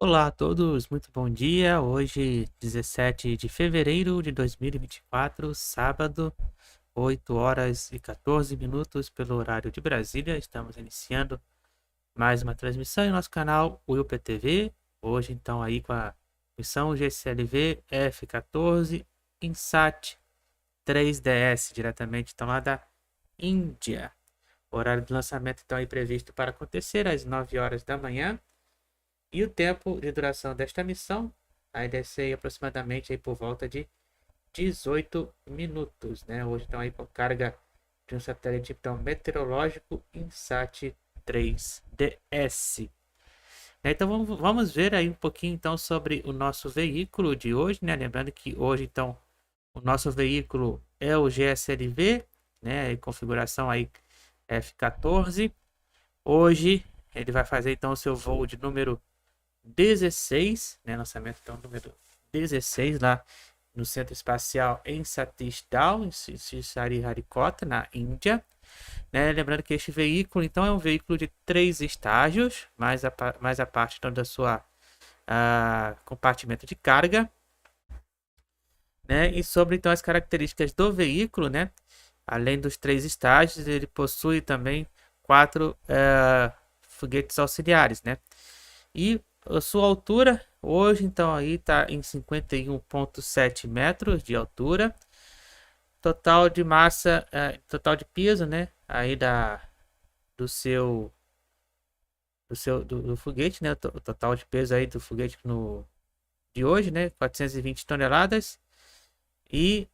Olá a todos, muito bom dia. Hoje, 17 de fevereiro de 2024, sábado, 8 horas e 14 minutos pelo horário de Brasília. Estamos iniciando mais uma transmissão em nosso canal UPTV. Hoje, então, aí com a missão Gslv-F14 INSAT-3DS, diretamente então lá da Índia. O horário de lançamento então aí previsto para acontecer às 9 horas da manhã. E o tempo de duração desta missão deve ser aproximadamente aí por volta de 18 minutos, né? Hoje estão aí com carga de um satélite então, meteorológico INSAT-3DS. Então vamos ver aí um pouquinho então sobre o nosso veículo de hoje, né? Lembrando que hoje então o nosso veículo é o GSLV, né? Em configuração aí F14. Hoje ele vai fazer então o seu voo de número 16, né, lançamento então número 16 lá no Centro Espacial em Satisdal, em Sriharikota, na Índia, né? Lembrando que este veículo então é um veículo de 3 estágios, mais a parte então da sua compartimento de carga, né? E sobre então as características do veículo, né? Além dos 3 estágios, ele possui também 4 foguetes auxiliares, né? E a sua altura hoje então aí está em 51,7 metros de altura. Total de massa, total de peso, né? Aí do foguete, né? O total de peso aí do foguete de hoje, né? 420 toneladas. E,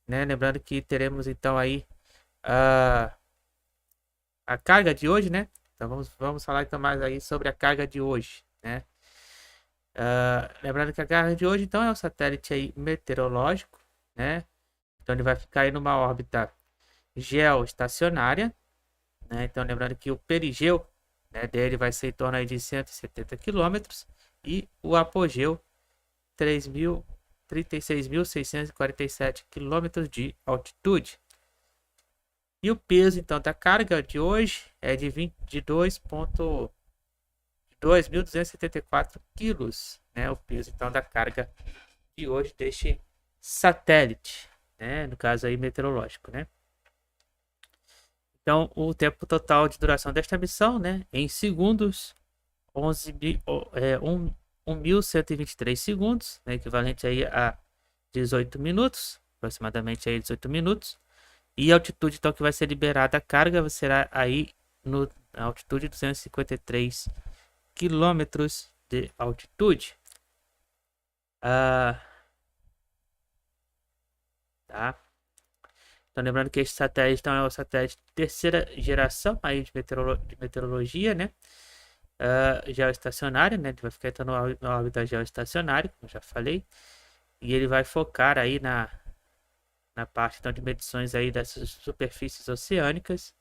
né? Lembrando que teremos então aí a carga de hoje, né? Então vamos falar então mais aí sobre a carga de hoje, né? Lembrando que a carga de hoje então é o satélite aí meteorológico, né? Então ele vai ficar aí numa órbita geoestacionária, né? Então lembrando que o perigeu, né, dele vai ser em torno aí de 170 km e o apogeu 36.647 km de altitude. E o peso então da carga de hoje é de 2.274 quilos, né? O peso então da carga de hoje deste satélite, né? No caso aí meteorológico, né? Então o tempo total de duração desta missão, né? Em segundos, 1.123 segundos, né? Equivalente aí a 18 minutos, aproximadamente aí 18 minutos. E a altitude então que vai ser liberada a carga será aí na altitude de 253 quilômetros de altitude. Tá? Então lembrando que esse satélite então, é o satélite de terceira geração aí de meteorologia, né? Geoestacionária, né? Ele vai ficar então na órbita geoestacionária, como eu já falei. E ele vai focar aí na parte então, de medições aí dessas superfícies oceânicas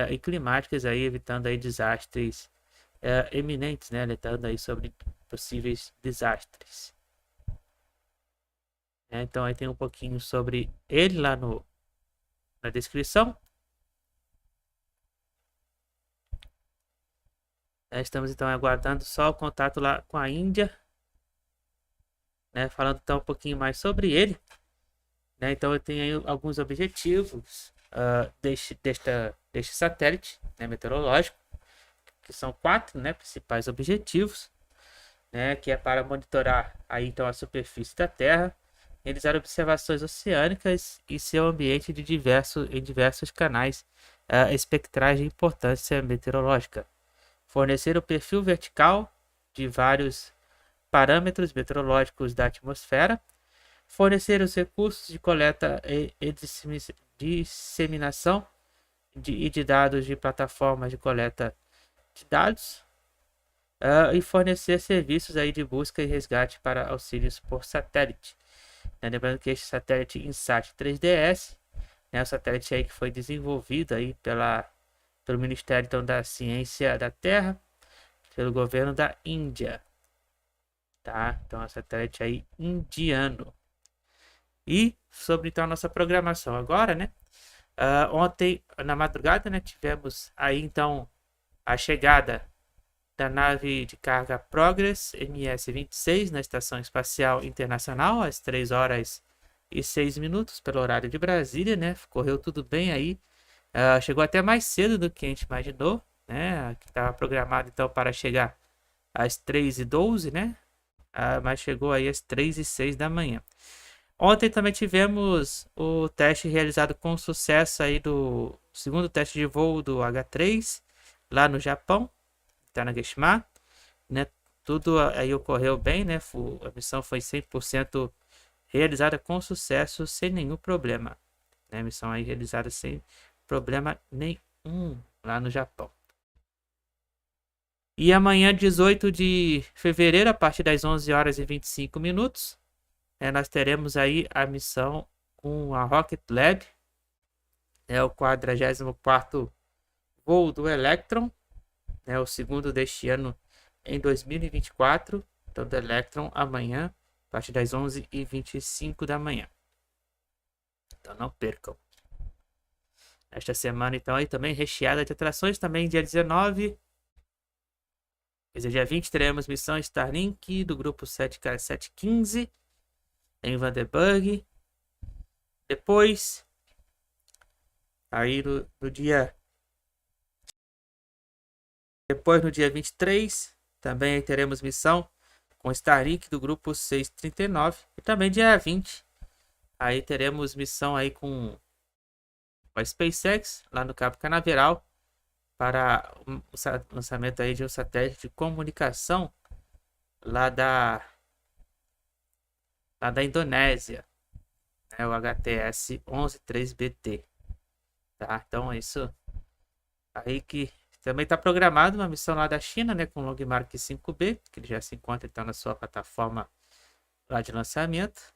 e climáticas, aí, evitando aí desastres eminentes, né? Alertando aí sobre possíveis desastres. Então aí tem um pouquinho sobre ele lá na descrição. Estamos então aguardando só o contato lá com a Índia, né? Falando então um pouquinho mais sobre ele, né? Então eu tenho aí alguns objetivos deste satélite, né, meteorológico, que são 4, né, principais objetivos, né, que é para monitorar aí então a superfície da Terra, realizar observações oceânicas e seu ambiente em diversos canais espectrais de importância meteorológica, fornecer o perfil vertical de vários parâmetros meteorológicos da atmosfera, fornecer os recursos de coleta e disseminação de dados de plataformas de coleta de dados, e fornecer serviços aí de busca e resgate para auxílios por satélite. Lembrando que este satélite INSAT-3DS, né, o satélite aí que foi desenvolvido aí pelo Ministério então, da Ciência da Terra, pelo governo da Índia. Tá? Então é um satélite aí indiano. E sobre então a nossa programação agora, né? Ontem na madrugada, né, tivemos aí então a chegada da nave de carga Progress MS-26 na Estação Espacial Internacional às 3h06 pelo horário de Brasília, né? Correu tudo bem aí. Chegou até mais cedo do que a gente imaginou, né? Que estava programado então para chegar às 3h12, né? Mas chegou aí às 3h06 da manhã. Ontem também tivemos o teste realizado com sucesso aí do segundo teste de voo do H3 lá no Japão, Tanegashima, né? Tudo aí ocorreu bem, né? A missão foi 100% realizada com sucesso, sem nenhum problema, né? Missão aí realizada sem problema nenhum lá no Japão. E amanhã, 18 de fevereiro, a partir das 11h25, nós teremos aí a missão com a Rocket Lab, o 44º voo do Electron, o segundo deste ano em 2024, então do Electron amanhã, a partir das 11h25 da manhã. Então não percam. Esta semana então aí também recheada de atrações, também dia 19, quer dizer, dia 20 teremos missão Starlink do grupo 7K715 em Vandenberg. Depois, aí no dia... Depois, no dia 23, também teremos missão com Starlink do grupo 639. E também dia 20, aí teremos missão aí com a SpaceX, lá no Cabo Canaveral, para o lançamento aí de um satélite de comunicação lá da Indonésia, o HTS-113BT. Tá? Então é isso aí que também está programado uma missão lá da China, né, com o Longmark 5B, que ele já se encontra então na sua plataforma lá de lançamento.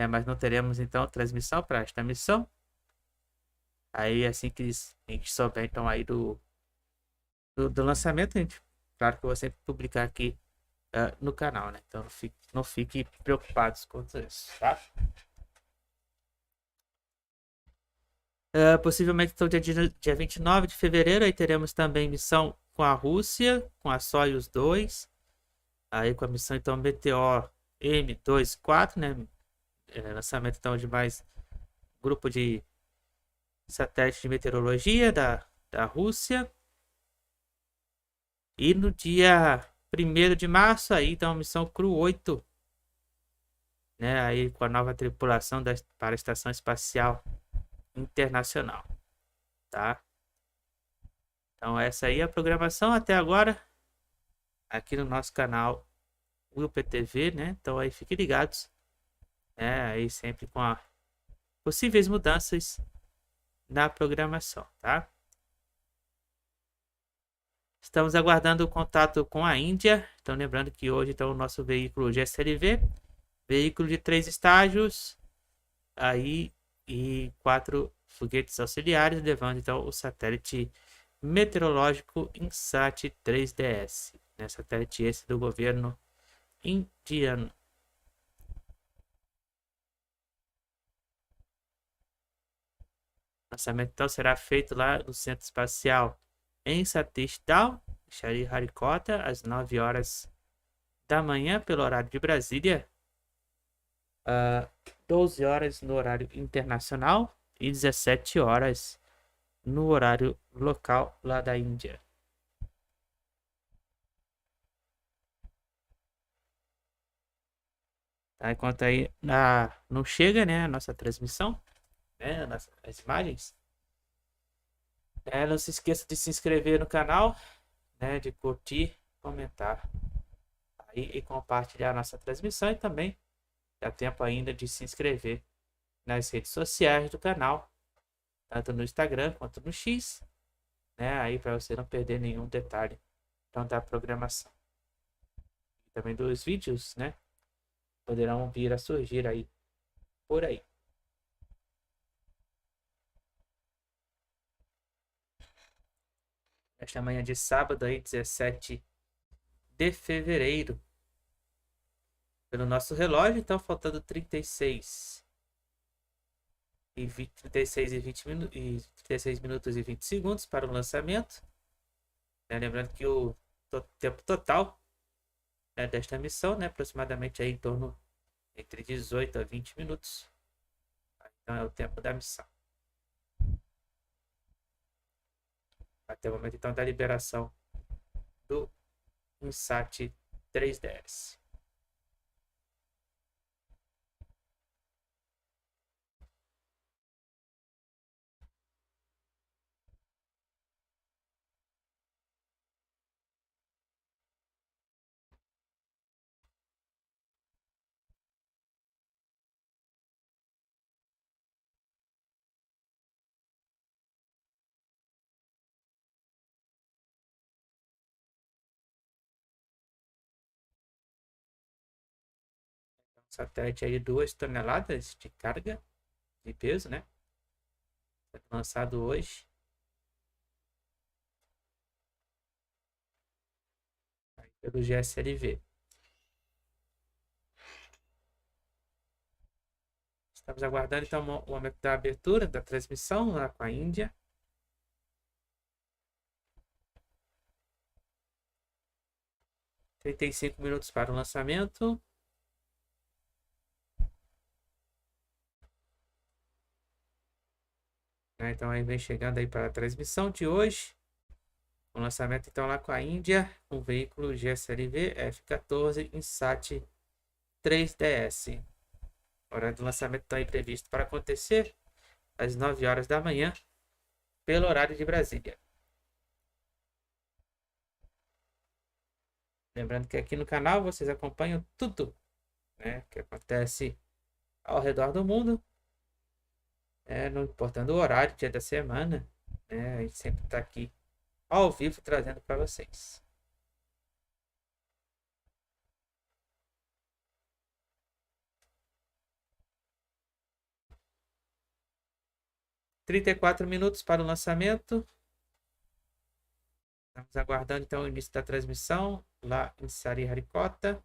Mas não teremos então transmissão para esta missão. Aí assim que a gente souber então aí do lançamento, claro que eu vou sempre publicar aqui no canal, né? Então não fique preocupados com isso, tá? Possivelmente então dia 29 de fevereiro aí teremos também missão com a Rússia, com a Soyuz 2, aí com a missão então Meteor M24, né? Lançamento então de mais grupo de satélite de meteorologia da Rússia. E no dia 1º de março aí então a missão Crew 8, né? Aí com a nova tripulação para a Estação Espacial Internacional, tá? Então essa aí é a programação até agora aqui no nosso canal UPTV, né? Então aí fiquem ligados, aí sempre com possíveis mudanças na programação, tá? Estamos aguardando o contato com a Índia. Então lembrando que hoje então o nosso veículo GSLV, veículo de 3 estágios, aí e 4 foguetes auxiliares, levando então o satélite meteorológico INSAT-3DS, né? Satélite esse do governo indiano. O lançamento então será feito lá no Centro Espacial em Satish Dham, Sriharikota, às 9h da manhã pelo horário de Brasília, 12h no horário internacional e 17h no horário local lá da Índia. Tá? Enquanto aí não chega, né, a nossa transmissão, né, as imagens, não se esqueça de se inscrever no canal, né, de curtir, comentar aí, e compartilhar a nossa transmissão, e também dá tempo ainda de se inscrever nas redes sociais do canal, tanto no Instagram quanto no X, né? Aí para você não perder nenhum detalhe então, da programação. E também dos vídeos, né? Poderão vir a surgir aí por aí. Esta manhã de sábado aí, 17 de fevereiro. Pelo nosso relógio, então faltando 36 e 36 minutos e 20 segundos para o lançamento. Lembrando que o tempo total, né, desta missão, né, aproximadamente aí em torno entre 18 a 20 minutos. Então é o tempo da missão. Até o momento então da liberação do INSAT-3DS. Satélite aí 2 toneladas de carga, de peso, né? Foi lançado hoje. Aí pelo GSLV. Estamos aguardando então o momento da abertura da transmissão lá com a Índia. – 35 minutos para o lançamento. Então aí vem chegando aí para a transmissão de hoje. O lançamento então lá com a Índia, um veículo Gslv-F14 INSAT-3DS. O horário do lançamento está aí previsto para acontecer às 9 horas da manhã, pelo horário de Brasília. Lembrando que aqui no canal vocês acompanham tudo, né, que acontece ao redor do mundo, não importando o horário, dia da semana, né, a gente sempre está aqui ao vivo trazendo para vocês. – 34 minutos para o lançamento. Estamos aguardando então o início da transmissão lá em Sariharicotta.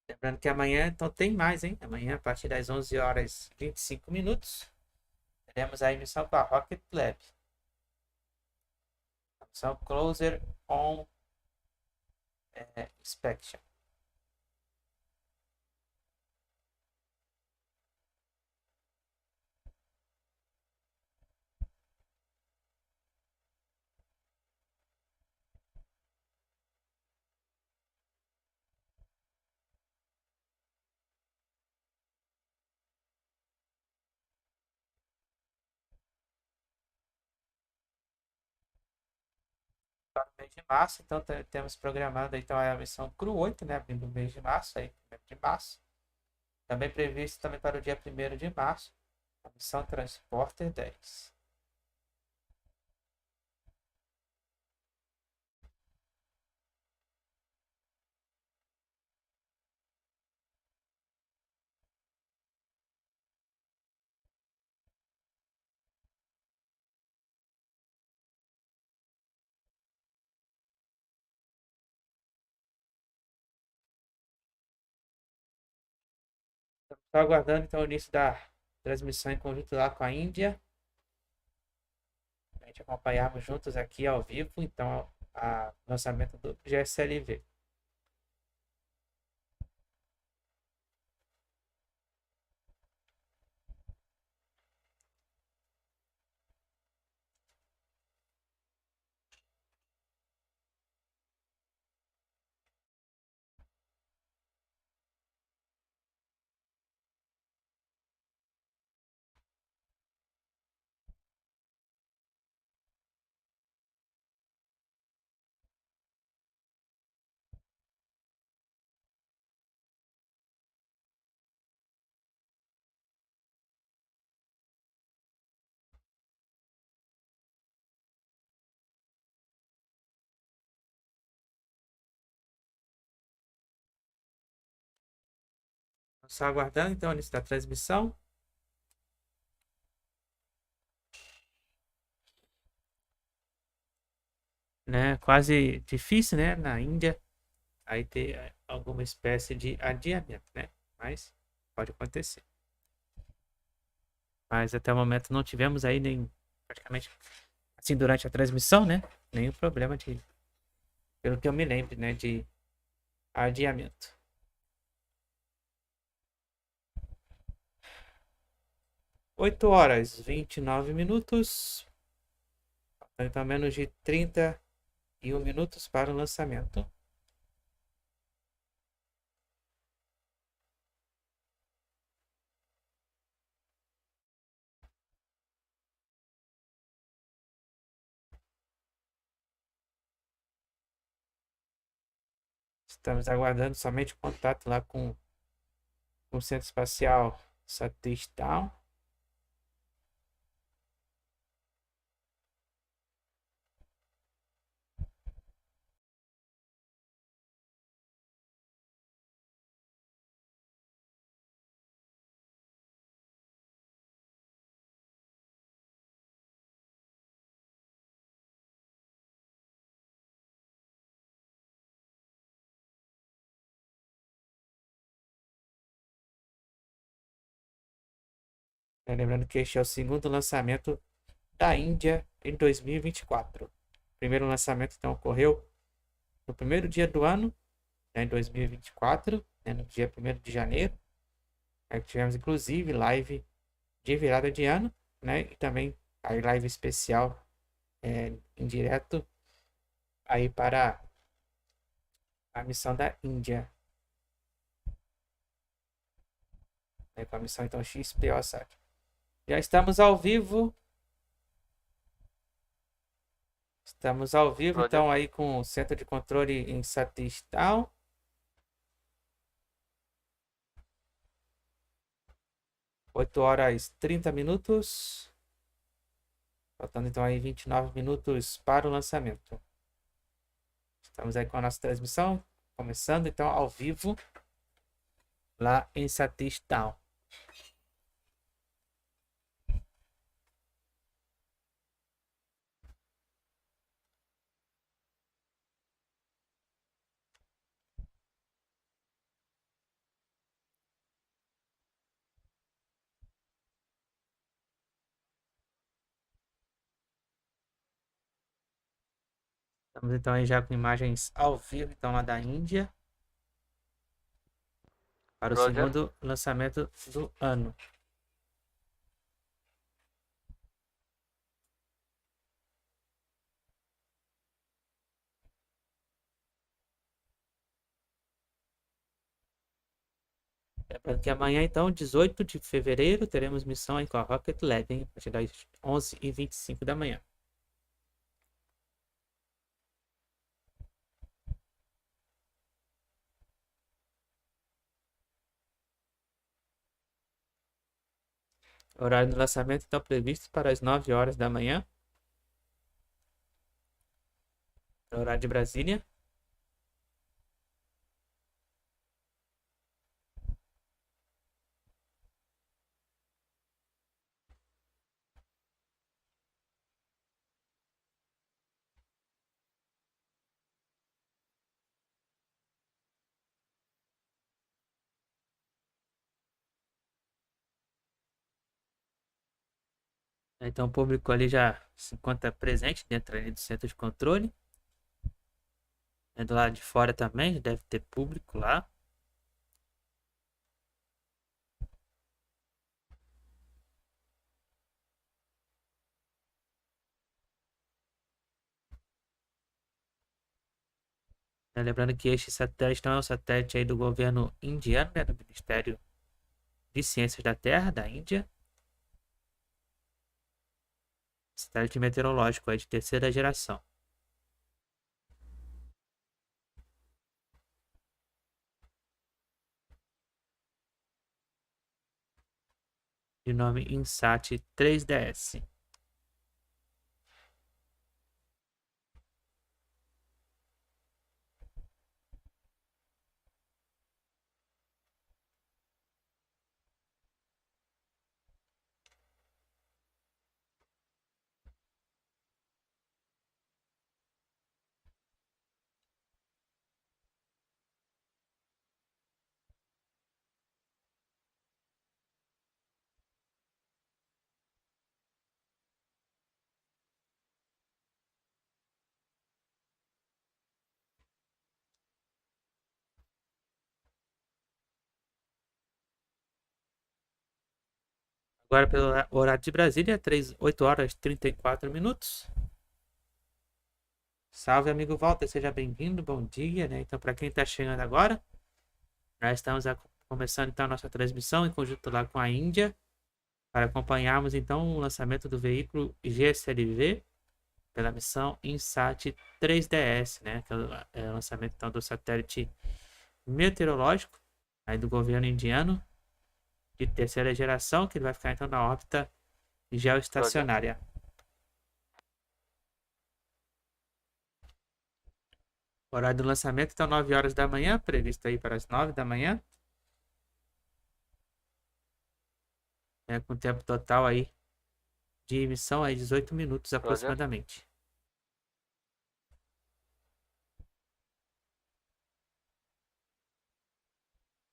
Lembrando que amanhã então tem mais, hein? Amanhã, a partir das 11 horas e 25 minutos, teremos a emissão com a Rocket Lab. A missão Closer on Inspection. Para o mês de março, então temos programado então a missão CRU 8, né, abrindo o mês de março, aí, 1º de março. Também previsto também para o dia 1º de março, a missão Transporter 10. Estou aguardando então o início da transmissão em conjunto lá com a Índia. A gente acompanharmos juntos aqui ao vivo, então, o lançamento do GSLV. Só aguardando então o início da transmissão. Né, quase difícil, né, na Índia, aí ter alguma espécie de adiamento, né, mas pode acontecer. Mas até o momento não tivemos aí nem praticamente assim durante a transmissão, né? Nenhum problema de, pelo que eu me lembro, né, de adiamento. Oito horas 29 minutos. Então menos de 31 minutos para o lançamento. Estamos aguardando somente o contato lá com o Centro Espacial Satélite. Lembrando que este é o segundo lançamento da Índia em 2024. O primeiro lançamento então ocorreu no primeiro dia do ano, né, em 2024, né, no dia 1º de janeiro. Aí tivemos inclusive live de virada de ano, né, e também a live especial em direto aí para a missão da Índia, né, com a missão então XPOSAT. Já estamos ao vivo. Estamos ao vivo, então, aí com o centro de controle em INSAT-3DS. 8 horas 30 minutos. Faltando então aí 29 minutos para o lançamento. Estamos aí com a nossa transmissão, começando então ao vivo lá em INSAT-3DS. Estamos então aí já com imagens ao vivo então lá da Índia para o segundo lançamento do ano. Lembrando que amanhã, então, 18 de fevereiro, teremos missão aí com a Rocket Lab, hein? A partir das 11h25 da manhã. O horário do lançamento está previsto para as 9 horas da manhã, horário de Brasília. Então, o público ali já se encontra presente dentro ali do centro de controle. Do lado de fora também, deve ter público lá. Lembrando que este satélite não é um satélite aí do governo indiano, né, do Ministério de Ciências da Terra, da Índia. Satélite meteorológico aí de terceira geração. De nome INSAT-3DS. Agora, pelo horário de Brasília, 8 horas e 34 minutos. Salve, amigo Walter, seja bem-vindo, bom dia, né? Então, para quem está chegando agora, nós estamos começando então a nossa transmissão em conjunto lá com a Índia, para acompanharmos então o lançamento do veículo GSLV pela missão INSAT-3DS, né? Que é o lançamento então do satélite meteorológico aí do governo indiano de terceira geração, que ele vai ficar então na órbita geoestacionária. O horário do lançamento então 9 horas da manhã, previsto aí para as 9 da manhã. Com tempo total aí de emissão aí 18 minutos aproximadamente.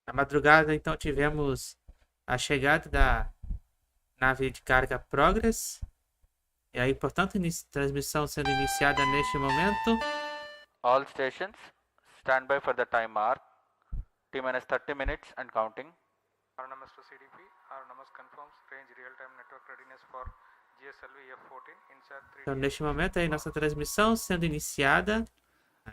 Na madrugada então tivemos a chegada da nave de carga Progress. E aí, portanto, transmissão sendo iniciada neste momento. All stations, stand by for the time mark. T-minus 30 minutes and counting. RNMS to CDP. RNMS confirms range real-time network readiness for GSLV-F14 INSAT-3DS. Então, neste momento aí, nossa transmissão sendo iniciada.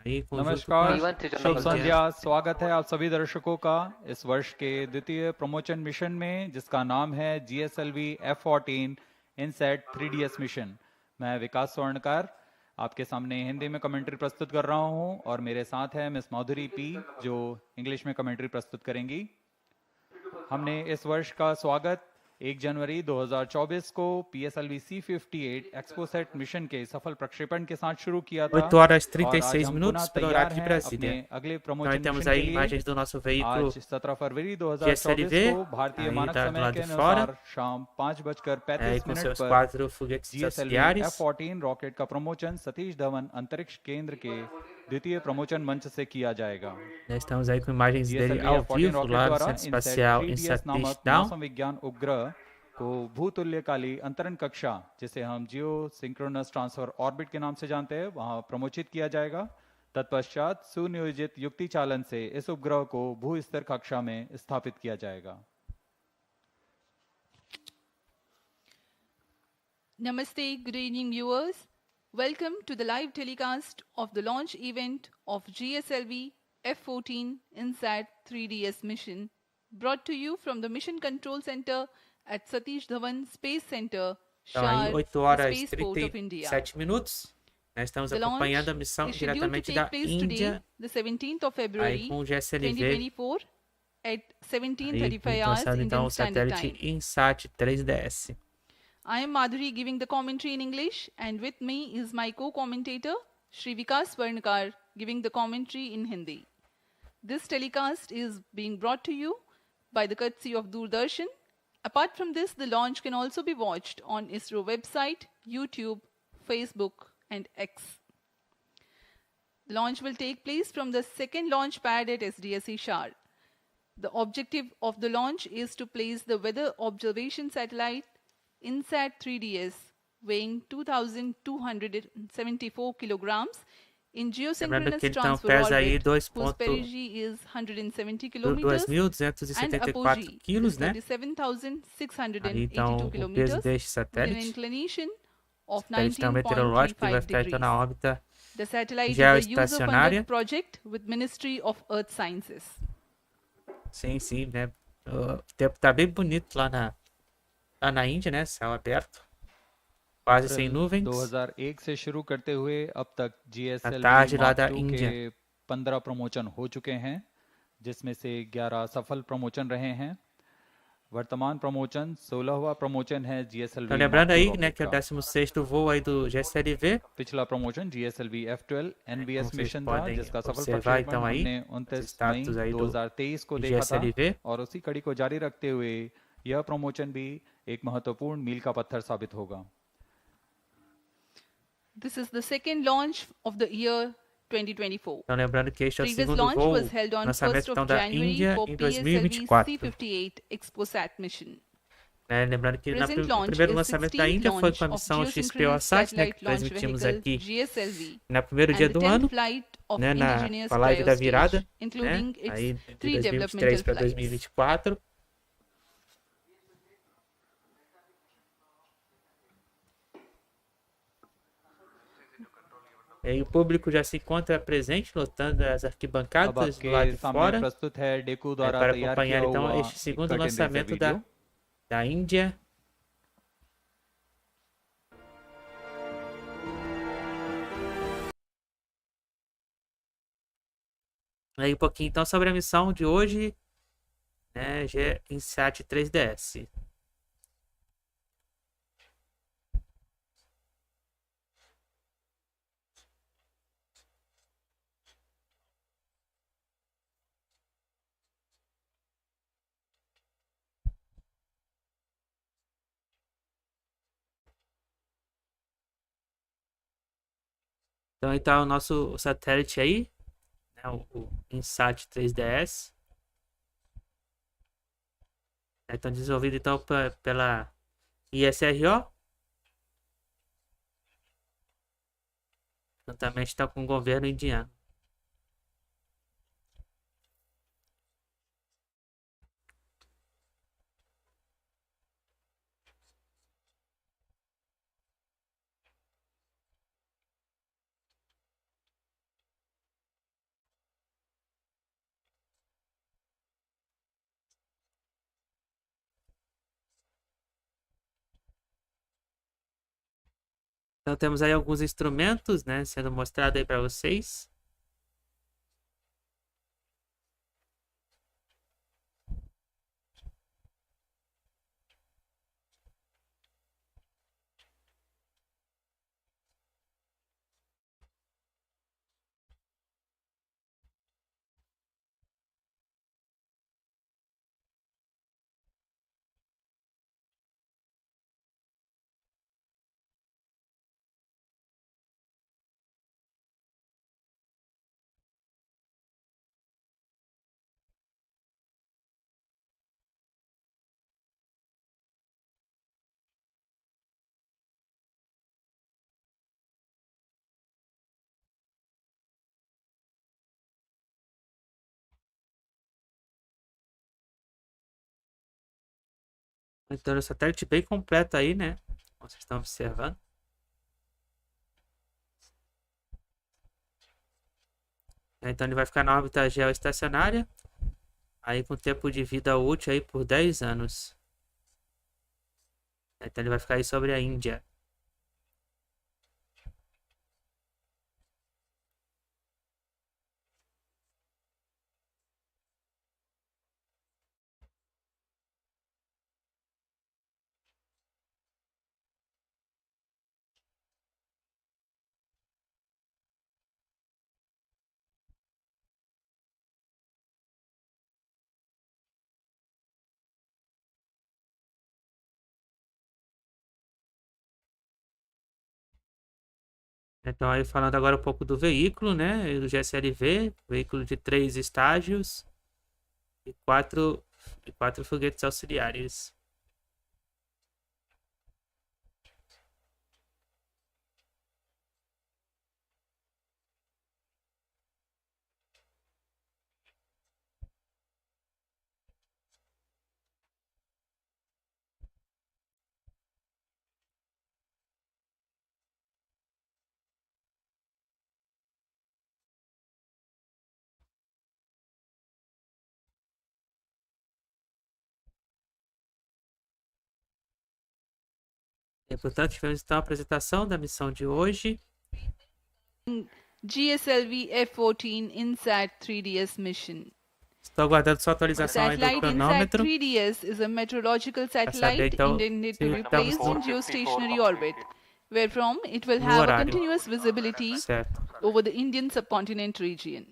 Aí, नमस्कार, शुभ संध्या। स्वागत है आप सभी दर्शकों का इस वर्ष के द्वितीय प्रमोशन मिशन में, जिसका नाम है GSLV-F14 INSAT 3DS मिशन। मैं विकास स्वर्णकार आपके सामने हिंदी में कमेंट्री प्रस्तुत कर रहा हूं और मेरे साथ है मिस माधुरी पी, जो इंग्लिश में कमेंट्री प्रस्तुत करेंगी। हमने इस वर्ष का स्वागत 1 जनवरी 2024 को PSLV C58 एक्सपोसेट मिशन के सफल प्रक्षेपण के साथ शुरू किया था। 8 horas 36 minutos pelo horário de Brasília. अगले Nós promotion temos mission aí के लिए imagens do nosso veículo आज 17 फरवरी 2024 को भारतीय मानक समय के अनुसार शाम 5:35 com seus पर 4 foguetes auxiliares. GSLV-F14 रॉकेट का प्रमोशन सतीश धवन अंतरिक्ष केंद्र के द्वितीय प्रमोशन मंच से किया जाएगा। Nós estamos aí com imagens dele ao vivo lá no Centro Espacial INSAT-3DS. मौसम विज्ञान उपग्रह को भूतुल्यकाली अंतरण कक्षा, जिसे हम जियो सिंक्रोनस ट्रांसफर ऑर्बिट के नाम से जानते हैं, वहां प्रमोचित किया जाएगा। तत्पश्चात सुनियोजित युक्ति चालन से इस उपग्रह को भू स्तर कक्षा में स्थापित किया जाएगा। Namaste, good evening viewers. Welcome to the live telecast of the launch event of GSLV F14 INSAT 3DS mission, brought to you from the Mission Control Center at Satish Dhawan Space Center, Shar, 8 horas e Spaceport of India. 37 minutos. Nós estamos The acompanhando a launch missão is scheduled to diretamente take da place Índia, today, the 17th of aí February com o GSLV, 2024 at aí 17:35 hours lançando então Indian o Standard satélite Time. INSAT-3DS. I am Madhuri giving the commentary in English, and with me is my co-commentator, Shri Vikas Swarnakar, giving the commentary in Hindi. This telecast is being brought to you by the courtesy of Doordarshan. Apart from this, the launch can also be watched on ISRO website, YouTube, Facebook, and X. The launch will take place from the second launch pad at SDSC Shar. The objective of the launch is to place the weather observation satellite INSAT 3DS, weighing 2,274 kilograms, in geosynchronous que ele então transfer pesa aí orbit, whose perigee is 170 kilometers, and 2.274 quilos, né? Aí 37,682 então o peso kilometers, deste with an satélite, inclination of satélite meteorológico, que vai 19.35 ficar então na degrees. órbita The satellite is a Geoestacionária. user-funded project with Ministry of Earth Sciences. Sim, sim, né? O tempo tá bem bonito lá na Índia, né? Céu aberto, quase sem nuvens. 2001 से शुरू करते हुए अब तक GSLV tarde lá Mark da II Índia. के 15 प्रमोशन हो चुके हैं, जिसमें से 11 सफल प्रमोशन रहे हैं। वर्तमान प्रमोशन 16वां प्रमोशन है GSLV Então, lembrando Mark II aí, né, que é o rocket 16º voo aí do GSLV. का। पिछला promotion GSLV F12 NVS vocês mission था, podem जिसका सफल observar, प्रक्षेपण então, aí, हमने 29 मई status aí do 2023 को देखा था, GSLV. और उसी कड़ी को जारी रखते हुए यह प्रमोशन भी एक महत्वपूर्ण मील का पत्थर साबित होगा। This is the second launch of the year 2024. Então, lembrando que este é o Previous segundo launch voo, was held on 1st lançamento então of da January Índia for em PSLV 2024. C58 ExpoSat mission. Lembrando que Present o launch primeiro is lançamento da 16th Índia foi launch com a of missão geosynchronous XPOSat, né, que satellite launch transmitimos vehicle aqui GSLV, no primeiro dia and the do 10th ano, flight of né, na indigenous live da virada, cryostage, including né, its aí de 3 2023 developmental para flights. 2024. E o público já se encontra presente, lotando as अब arquibancadas do lado आपके de सामने fora, प्रस्तुत है डेकू द्वारा para तैयार acompanhar किया então हुआ este एक segundo 13 दिन से lançamento video da Índia. Aí um pouquinho então sobre a missão de hoje, né, INSAT-3DS. Então aí tá o nosso satélite aí, né, o INSAT-3DS. Então desenvolvido então pela ISRO. Juntamente está com o governo indiano. Então temos aí alguns instrumentos, né, sendo mostrado aí para vocês. Então, o satélite bem completo aí, né? Como vocês estão observando. Então, ele vai ficar na órbita geoestacionária. Aí, com tempo de vida útil aí por 10 anos. Então, ele vai ficar aí sobre a Índia. Então, aí falando agora um pouco do veículo, né? Do GSLV, veículo de 3 estágios e 4 foguetes auxiliares. E, portanto, tivemos então a apresentação da missão de hoje. Gslv-F14 INSAT-3DS mission. Estou aguardando sua atualização aí do Satellite cronômetro. INSAT-3DS is a meteorological Saber, satellite então, intended se to be estamos placed no- in geostationary orbit, where from it will No have a horário. continuous visibility Certo. over the Indian subcontinent region.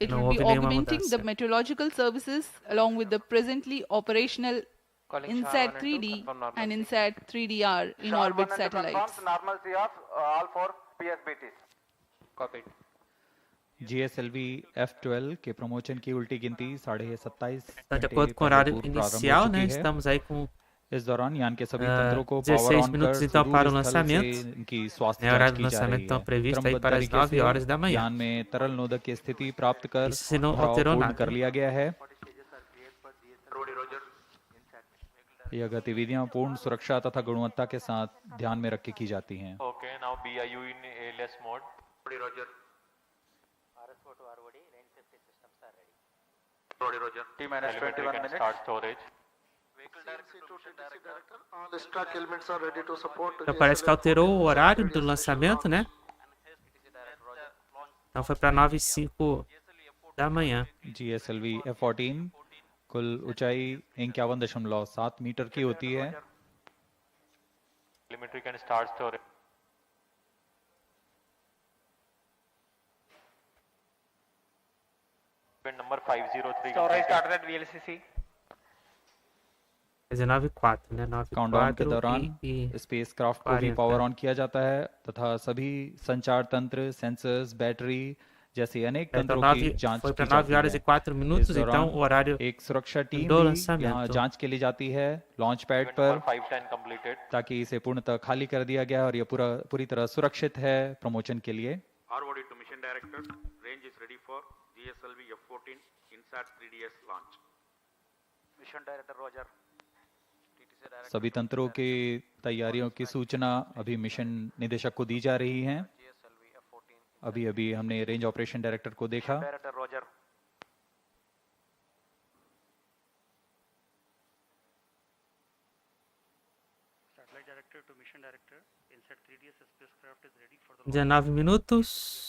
It Não will be houve nenhuma augmenting the mudança. meteorological services along with the presently operational INSAT-3D and INSAT-3DR in orbit satellites. Normalcy of all 4 PSBTs. Copied. GSLV F12 के प्रमोशन की उल्टी गिनती 27:30 Então, de घंटे acordo com o पहले horário पूर्व प्रारंभ हो inicial, चुकी né? है। Estamos aí com इस दौरान यान के सभी तंत्रों को पावर 16 ऑन minutos कर então para o सुदूर स्थल से lançamento. इनकी स्वास्थ्य Né, o जांच horário do की जा lançamento रही então है। previsto aí क्रमबद्ध para as तरीके 9 से horas da manhã. यान में तरल नोदक की स्थिति प्राप्त कर Isso se não भराव alterou पूर्ण nada. कर लिया गया है। यह गतिविधियां पूर्ण सुरक्षा तथा गुणवत्ता के साथ ध्यान में रख के की जाती हैं। Okay, now BIU in ALS mode. Roger. RSO to ROD, range safety systems are ready. Roger. T minus 21 minutes. Start storage. Vehicle CNC to TTC director, all stack elements are ready to support. Então parece que alterou o horário do lançamento, né? Então foi para 9h05 da manhã. GSLV-F14 कुल ऊंचाई 51.7 मीटर की होती है। Telemetry can start storage. Number 503. Storage started at VLCC. 19h04, né? Countdown के 9h04 दौरान e spacecraft को भी 40 power on किया जाता है तथा सभी संचार तंत्र, सेंसर्स, बैटरी जैसे अनेक Então, तंत्रों की जांच foi की para 9h04 जाती है। minutos, इस então दौरान o horário एक सुरक्षा टीम do भी lançamento. यहाँ जांच के लिए जाती है लॉन्च पैड Number पर 510 completed. ताकि इसे पूर्णतः खाली कर दिया गया और ये पूरी तरह सुरक्षित है प्रमोशन के लिए। ROD to mission director, range is ready for GSLV F14 INSAT-3DS launch. Mission director Roger. TTC director. सभी तंत्रों की तैयारियों की सूचना अभी मिशन निदेशक को दी जा रही है। GSLV F14. अभी हमने रेंज ऑपरेशन डायरेक्टर को देखा। Director Roger. Satellite director to mission director, INSAT-3DS spacecraft is ready for the 19 minutos.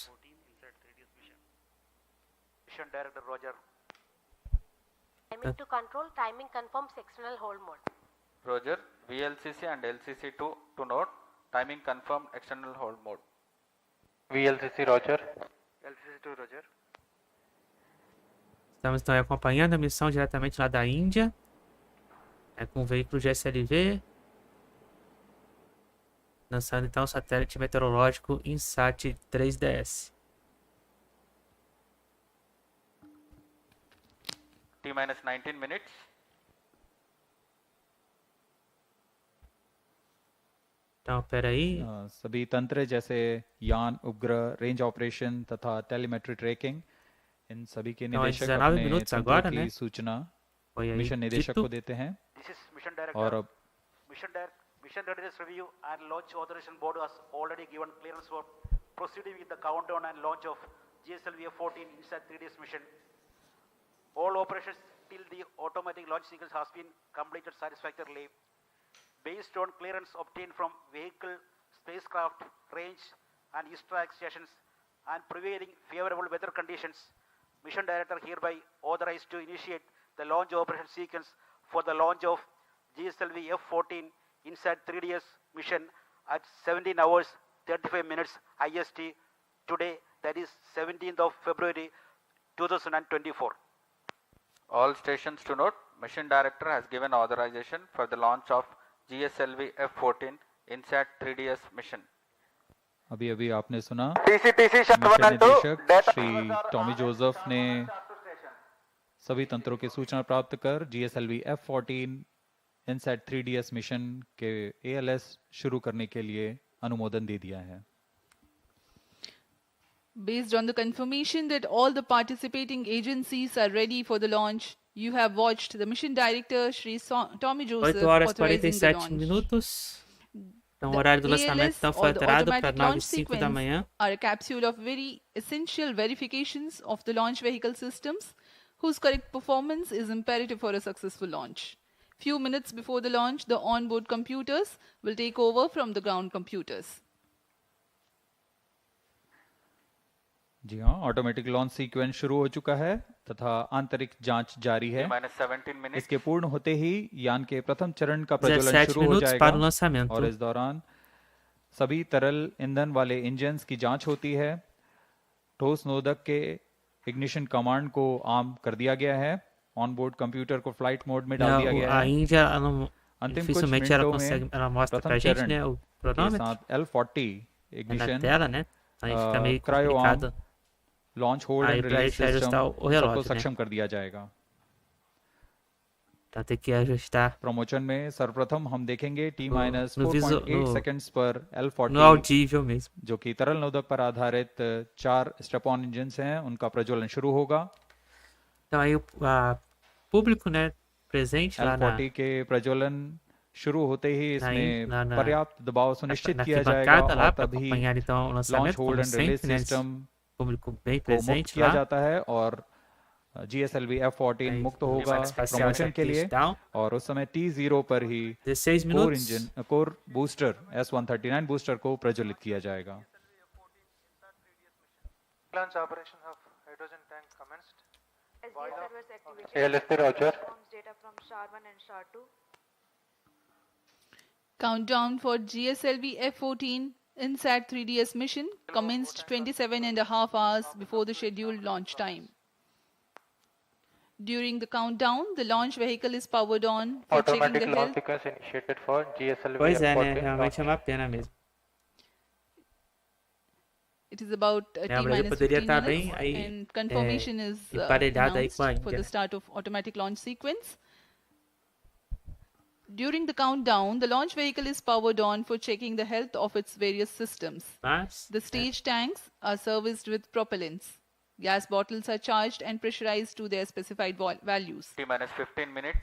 14 INSAT-3DS mission. Mission director Roger. Timing to control, timing confirms external hold mode. Roger. VLCC and LCC2 to note. Timing confirmed external hold mode. VLCC Roger. LCC2 Roger. Estamos então acompanhando a missão diretamente lá da Índia. É com o veículo GSLV. Lançando então o satélite meteorológico INSAT-3DS. T minus 19 minutes. Então, peraí. सभी तंत्र जैसे यान, उपग्रह, range operation तथा telemetry tracking in सभी के Então, निदेशक 19 अपने minutos तंत्रों agora, की né? सूचना Foi aí मिशन निदेशक dito. को देते हैं। This is mission director. और अब Mission readiness review and launch authorization board has already given clearance for proceeding with the countdown and launch of GSLV-F14 INSAT-3DS mission. All operations till the automatic launch sequence has been completed satisfactorily. Based on clearance obtained from vehicle, spacecraft, range and east-track stations and prevailing favorable weather conditions, Mission Director hereby authorized to initiate the launch operation sequence for the launch of GSLV-F14 INSAT-3DS mission at 17 hours 35 minutes IST today, that is 17th of February 2024. All stations to note. Mission Director has given authorization for the launch of GSLV-F14 INSAT-3DS mission. अभी आपने सुना TCTC mission निदेशक Shri Tommy Joseph ने सभी तंत्रों की सूचना प्राप्त कर GSLV F14 INSAT-3DS मिशन के ALS शुरू करने के लिए अनुमोदन दे दिया है। Based on the confirmation that all the participating agencies are ready for the launch, you have watched the mission director, Shri Tommy Joseph, 8 horas authorizing the 47 launch. minutos. Então, o The horário do lançamento ALS então, or foi the alterado para automatic launch 9h05 da sequence manhã. are a capsule of very essential verifications of the launch vehicle systems, whose correct performance is imperative for a successful launch. Few minutes before the launch, the onboard computers will take over from the ground computers. जी हाँ, automatic launch sequence शुरू हो चुका है तथा आंतरिक जांच जारी है। T minus 17 minutes. इसके पूर्ण होते ही यान के प्रथम चरण का प्रज्वलन 17 शुरू हो minutos para o जाएगा lançamento. और इस दौरान सभी तरल ईंधन वाले इंजन्स की जांच होती है। ठोस नोदक के इग्निशन कमांड को आम कर दिया गया है। ऑनबोर्ड कंप्यूटर को फ्लाइट मोड में डाल दिया गया A है। Índia, ela não, अंतिम कुछ dificilmente ela मिनटों consegue, में ela mostra प्रथम pra gente, चरण né, o के cronômetro साथ L40 é na ignition tela, né? Aí fica meio cryo complicado. Launch hold Aí and pra release gente ajustar system o relógio, सबको né? सक्षम कर दिया जाएगा। Então tem que ajustar promotion में सर्वप्रथम हम देखेंगे T- no visu- 4.8 no- seconds पर no L40 audível mesmo. जो कि तरल नोदक पर आधारित 4 स्टेप ऑन इंजन्स हैं उनका प्रज्वलन शुरू होगा। Então aí o público, né, presente lá na, L40 के प्रज्वलन शुरू होते ही इसमें na, na, पर्याप्त दबाव सुनिश्चित na किया जाएगा arquibancada lá और para तभी acompanhar então o launch lançamento, hold como and release sempre, né? System Público bem को मुक्त presente किया lá. जाता है और GSLV F14 Aí, मुक्त o होगा espacial प्रमोशन के लिए down. और उस समय T0 पर ही 16 core minutos. Engine core booster S139 booster को प्रज्वलित किया जाएगा। Launch operations of hydrogen tank commenced. SDA servers activated. ALSP Roger. Forms data from SHAR-1 and SHAR-2. Countdown for GSLV F14 INSAT-3DS mission commenced 27.5 hours before the scheduled launch time. During the countdown, the launch vehicle is powered on for checking Automatic the launch health. sequence initiated for GSLV Pois é, né? F14 Realmente é launch. uma pena mesmo. It is about o T Brasil minus poderia 15 estar minutes, bem aí, and confirmation is emparelhado aí announced com a for Índia. the start of automatic launch sequence. During the countdown, the launch vehicle is powered on for checking the health of its various systems. Mas, The stage tanks are serviced with propellants. Gas bottles are charged and pressurized to their specified values. T minus 15 minutes.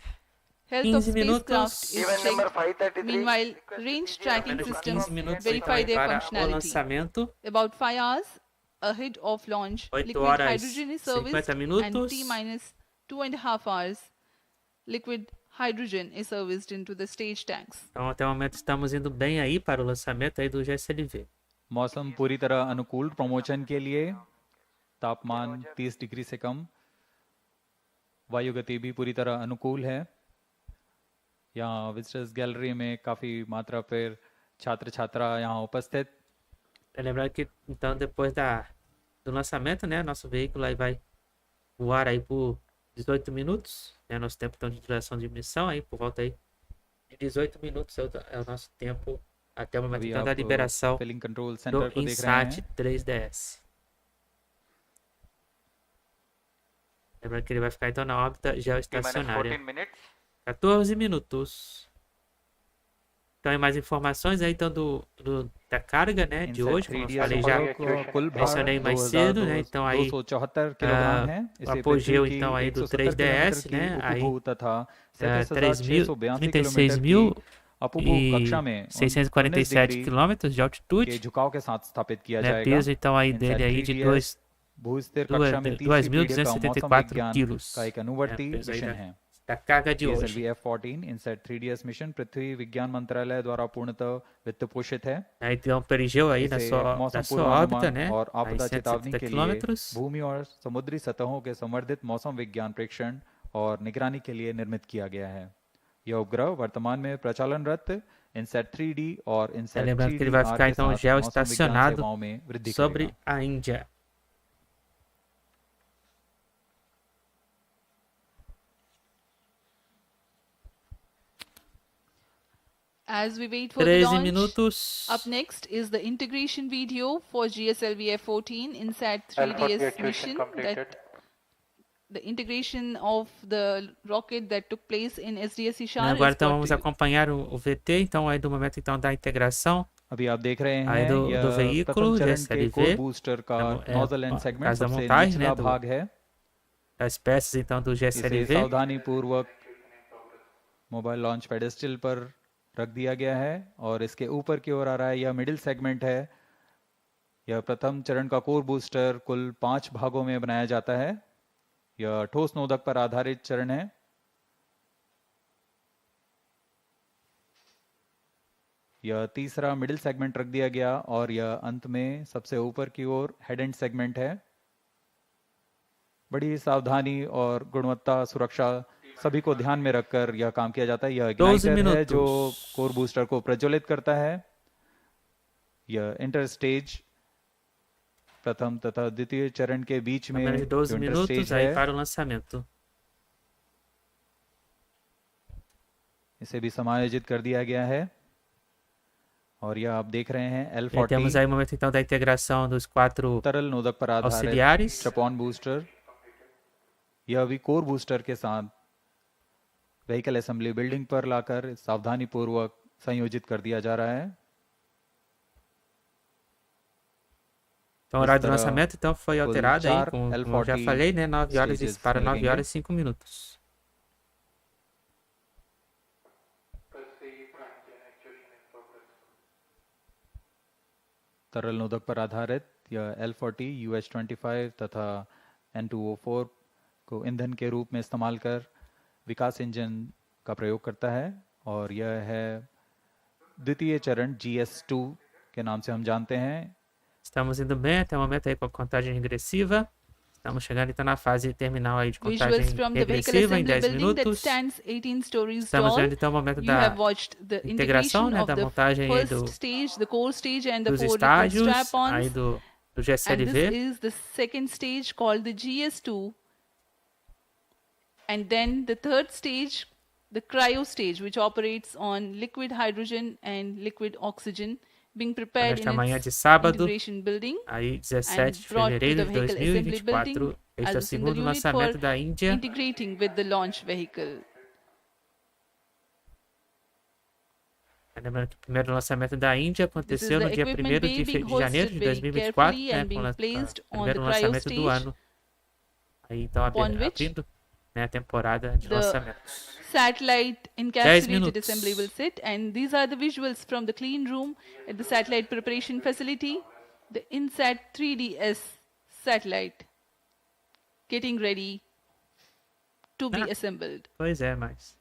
Health of 15 minutos. spacecraft is checked. Meanwhile, range tracking menos de systems 15 minutos verify então, their para o functionality. lançamento. About 5 hours ahead of launch, 8 liquid horas, hydrogen is serviced, 50 and minutos. T minus 2.5 hours, liquid hydrogen is serviced into the stage tanks. Então, até o momento estamos indo bem aí para o lançamento aí do GSLV. मौसम पूरी तरह अनुकूल प्रमोशन के लिए, तापमान 30 डिग्री से कम, वायु गति भी पूरी तरह अनुकूल है। यहाँ विजिटर्स गैलरी में काफी मात्रा पर छात्र छात्रा यहाँ उपस्थित। Lembrando que então depois do lançamento, né, nosso veículo aí vai voar aí por 18 minutos, né, nosso tempo então de duração de missão aí por volta aí de 18 minutos é o nosso tempo até o momento अभी então, da आप liberação filling control do centre को देख रहे हैं। INSAT-3DS. Lembrando que ele vai ficar então na órbita T minus geoestacionária. 14 minutes. 14 minutos. Então, aí mais informações aí então da carga, né, de hoje, como eu falei já, mencionei mais cedo, né, então aí o apogeu então aí do 3DS, né, aí 36.647 quilômetros de altitude, né, peso então aí dele aí de 2.274 quilos, peso aí da carga de hoje. GSLV-F14 INSAT-3DS mission पृथ्वी विज्ञान मंत्रालय द्वारा पूर्णतः वित्त पोषित है। Então perigeu aí na sua órbita, né, और आपदा aí चेतावनी 170 के लिए quilômetros. भूमि और समुद्री सतहों के संवर्धित मौसम विज्ञान प्रेक्षण और निगरानी के लिए निर्मित किया गया है। यह उपग्रह वर्तमान में प्रचालनरत INSAT-3D और Lembrando que ele vai INSAT-3DR ficar के então साथ मौसम विज्ञान geoestacionado सेवाओं में वृद्धि sobre करेगा। a Índia. As we wait for the 13 launch, minutos. up next is the integration video for GSLV-F14 INSAT-3DS mission. The integration of the rocket that took place in SDSC SHAR. Agora então vamos acompanhar o VT, então aí do momento então da integração अभी आप देख रहे aí हैं do यह veículo प्रथम चरण के core GSLV, booster का é, nozzle and caso segment da सबसे montagem, निचला né, भाग है। das peças então do इसे GSLV. सावधानी पूर्वक मोबाइल लॉन्च पेडेस्टल पर रख दिया गया है और इसके ऊपर की ओर आ रहा है। यह मिडिल सेगमेंट है। यह प्रथम चरण का कोर बूस्टर कुल 5 भागों में बनाया जाता है। यह ठोस नोदक पर आधारित चरण है। यह तीसरा मिडिल सेगमेंट रख दिया गया और यह अंत में सबसे ऊपर की ओर हेड एंड सेगमेंट है। बड़ी सावधानी और गुणवत्ता सुरक्षा सभी को ध्यान में रखकर यह काम किया जाता है। यह इग्नाइटर है जो कोर बूस्टर को प्रज्वलित करता है। यह इंटर स्टेज प्रथम तथा द्वितीय चरण के बीच में 12 minutos aí para o lançamento. इसे भी समायोजित कर दिया गया है और यह आप देख रहे हैं L40 temos aí o momento então da integração dos 4 तरल नोदक पर auxiliares. आधारित स्ट्रैप-ऑन बूस्टर। यह भी कोर बूस्टर के साथ व्हीकल असेंबली बिल्डिंग पर लाकर सावधानी पूर्वक संयोजित कर दिया जा रहा है। Então, o horário do lançamento então foi alterado aí, como eu já falei, né, 9 horas para 9 horas e 5 minutos. तरल नोदक पर आधारित यह L40 US-25 तथा N2O4 को ईंधन के रूप में इस्तेमाल कर विकास इंजन का प्रयोग करता है और यह है द्वितीय चरण GS2 के नाम से हम जानते हैं. Estamos indo bem até o momento aí com a contagem regressiva. Estamos chegando então na fase terminal aí de contagem Visuals from the vehicle regressiva em assembly 10 building that minutos. stands 18 stories Estamos tall. vendo então o momento You da have watched the integração, integration né, of da the montagem aí first stage, the core stage and the dos 4 liquid estágios aí strap-ons. do And this GSLV. is the second stage called the GS2. And then the third stage, the cryo stage, which operates on liquid hydrogen and liquid oxygen, being prepared Nesta in manhã its de sábado, integration building aí 17 de brought to the fevereiro de vehicle assembly 2024, building este é as o a single segundo unit for lançamento da Índia. integrating with the launch vehicle. Lembrando que o primeiro lançamento da Índia This is aconteceu the no dia equipment 1º bay de being janeiro de hosted very 2024, carefully né, and com being o placed on the primeiro cryo lançamento do stage, ano. Aí então upon which abrindo, né, a temporada de the lançamentos. satellite encapsulated minutos. assembly will sit, and these are the visuals from the clean room at the satellite preparation facility. The INSAT-3DS satellite getting ready to be assembled. Pois é, mas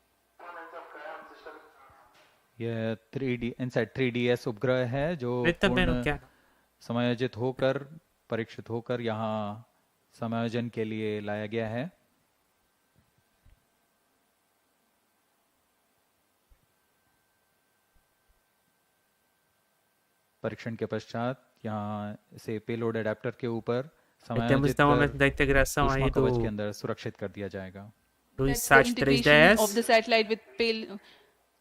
यह 3D INSAT 3DS उपग्रह है जो ele também não पूर्ण quer. समायोजित होकर परीक्षित होकर यहाँ समायोजन के लिए लाया गया है. परीक्षण के पश्चात यहाँ इसे पेलोड एडेप्टर के ऊपर Temos समायोजित então o कर momento da integração ऊष्मा aí कवच के do अंदर सुरक्षित कर दिया जाएगा. That's the integration of the INSAT-3DS satellite with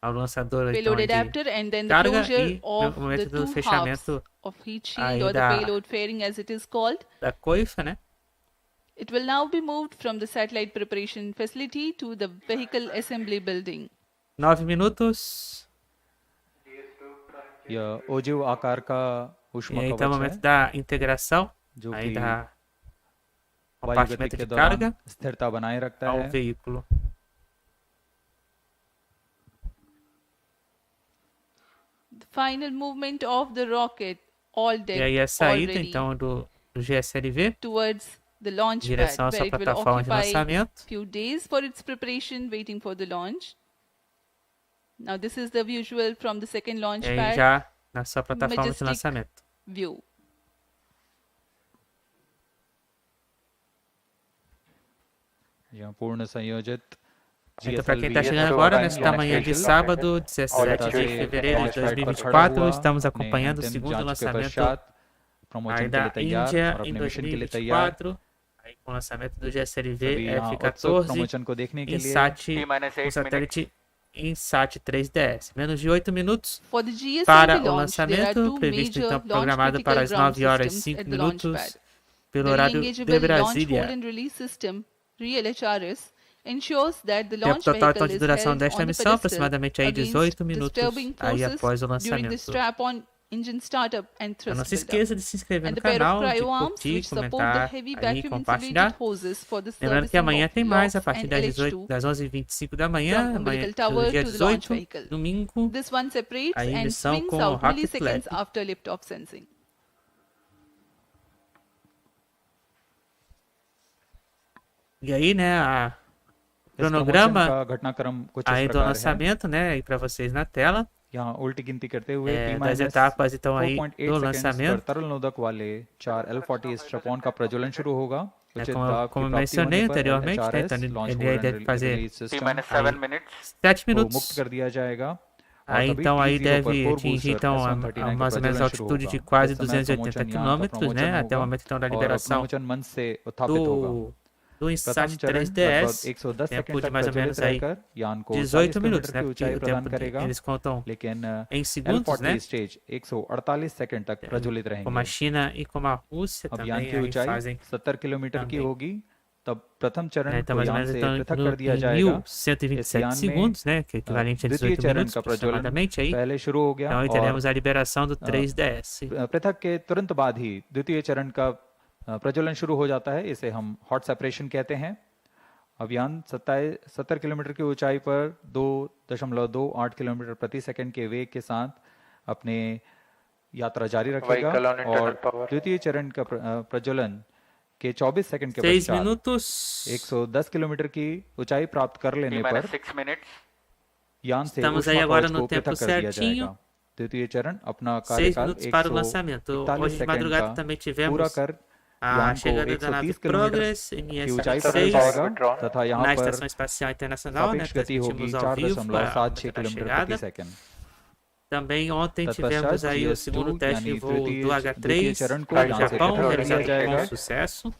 ao lançador então, payload de adapter, and then the carga closure e of o the momento do two halves fechamento of heat aí shield or the da- payload fairing as it is called. da coifa, né? It will now be moved from the satellite preparation facility to the vehicle assembly building. 9 minutos. यह ओजिव आकार का E ऊष्मा aí então o कवच momento है da integração जो aí कि da वायुगतिक compartimento के de दौरान carga स्थिरता बनाए रखता ao है. veículo. The final movement of the rocket, all E decked, aí a all saída ready, então do GSLV towards the launch em pad, direção à where sua it will plataforma de occupy lançamento. few days for its preparation, waiting for the launch. Now this is the visual from the second launch E aí pad já na sua plataforma de majestic lançamento. view. यहाँ पूर्ण संयोजित Então, para quem está GSLV chegando agora, nesta manhã de sábado, 17 de fevereiro de 2024, estamos acompanhando o segundo lançamento aí da Índia em 2024, aí com o lançamento do Gslv-F14, promotion को देखने के लिए INSAT, o satélite INSAT-3DS. Menos de 8 minutos For the GSLV para o launch, there are lançamento, two previsto major então launch programado critical para as ground 9 horas e systems 5 at the launch minutos pad. pelo The horário relingageable de launch hold Brasília. and release system, real HRS, ensures that the Tempo launch total vehicle de is duração held desta on the missão, pedestal aproximadamente aí against 18 minutos disturbing aí forces após o during the lançamento. strap-on engine startup and Então thrust não se buildup. esqueça de se inscrever And no the pair of canal, de cryo arms curtir, which support the comentar heavy aí, vacuum insulated compartilhar. hoses for the Lembrando que servicing amanhã of tem mais a LOX partir and das, LH2 das 11h25 da manhã, from amanhã, umbilical do tower dia to the launch 18, vehicle. domingo, This one separates aí and missão swings com out Rocket milliseconds Lab. after liftoff sensing. E aí, né, a इस promotion cronograma का घटनाक्रम कुछ इस aí do प्रकार है. lançamento, né, aí para vocês na tela, यहाँ उल्टी गिनती करते हुए das etapas então aí 4.8 do seconds पर lançamento. तरल नोदक वाले 4 L40 स्ट्रैप-ऑन का प्रज्वलन शुरू होगा. उचित दाब Como की eu प्राप्ति होने mencionei पर anteriormente, né, LHRS então launch ele hold deve and fazer release T system minus 7 minutes. 7 को minutos. मुक्त कर दिया जाएगा. और Aí तभी então aí T0 पर deve core atingir booster então S139 का mais ou menos प्रज्वलन a शुरू altitude होगा. de quase इस समय 280 प्रमोशन यहाँ का quilômetros, né, promotion até o होगा momento então da और liberação प्रमोशन मंच से उत्थापित होगा. do प्रथम चरण INSAT-3DS, लगभग 110 tempo सेकंड de तक mais ou menos प्रज्वलित aí रहकर यान को 18 40 minutos, किलोमीटर né, की porque ऊंचाई o प्रदान tempo करेगा. eles contam लेकिन em segundos, né, L40 stage 148 सेकंड तक प्रज्वलित como a रहेंगे. China e como a Rússia अब यान também की aí ऊंचाई fazem, 70 किलोमीटर की também. होगी. तब प्रथम né, चरण então को mais ou यान menos से então पृथक कर दिया em जाएगा. 1127 यान में segundos, né, que é equivalente a द्वितीय 18 चरण minutos का प्रज्वलन aproximadamente aí. पहले शुरू हो गया Então aí और teremos a liberação do 3DS. पृथक के तुरंत बाद ही द्वितीय चरण का प्रज्वलन शुरू हो जाता है. इसे हम हॉट सेपरेशन कहते हैं. अब यान 70 किलोमीटर की ऊंचाई पर 2.28 किलोमीटर प्रति सेकंड के वेग के साथ अपने यात्रा जारी रखेगा Vehicle on internal और power. द्वितीय चरण का प्रज्वलन के 24 सेकंड के 6 पश्चात minutos. 110 किलोमीटर की ऊंचाई प्राप्त कर T लेने minus पर 6 minutes. यान से Estamos aí ऊष्मा agora कवच no को tempo पृथक कर दिया certinho. जाएगा। द्वितीय चरण अपना 6 कार्यकाल minutos para o lançamento. 141 Hoje de second madrugada का também पूरा tivemos कर a यान को chegada da nave 130 kilometre Progress की ऊंचाई पर ले INSAT-3DS जाएगा तथा यहाँ na पर Estação Espacial Internacional, né? सापेक्ष गति होगी Transmitimos ao vivo a 4.76 da kilometre chegada. प्रति सेकंड। Também ontem तत्पश्चात tivemos aí o GS2 segundo teste de यानी voo do द्वितीय H3 चरण को no यहाँ से Japão, पृथक कर दिया realizado जाएगा। com sucesso.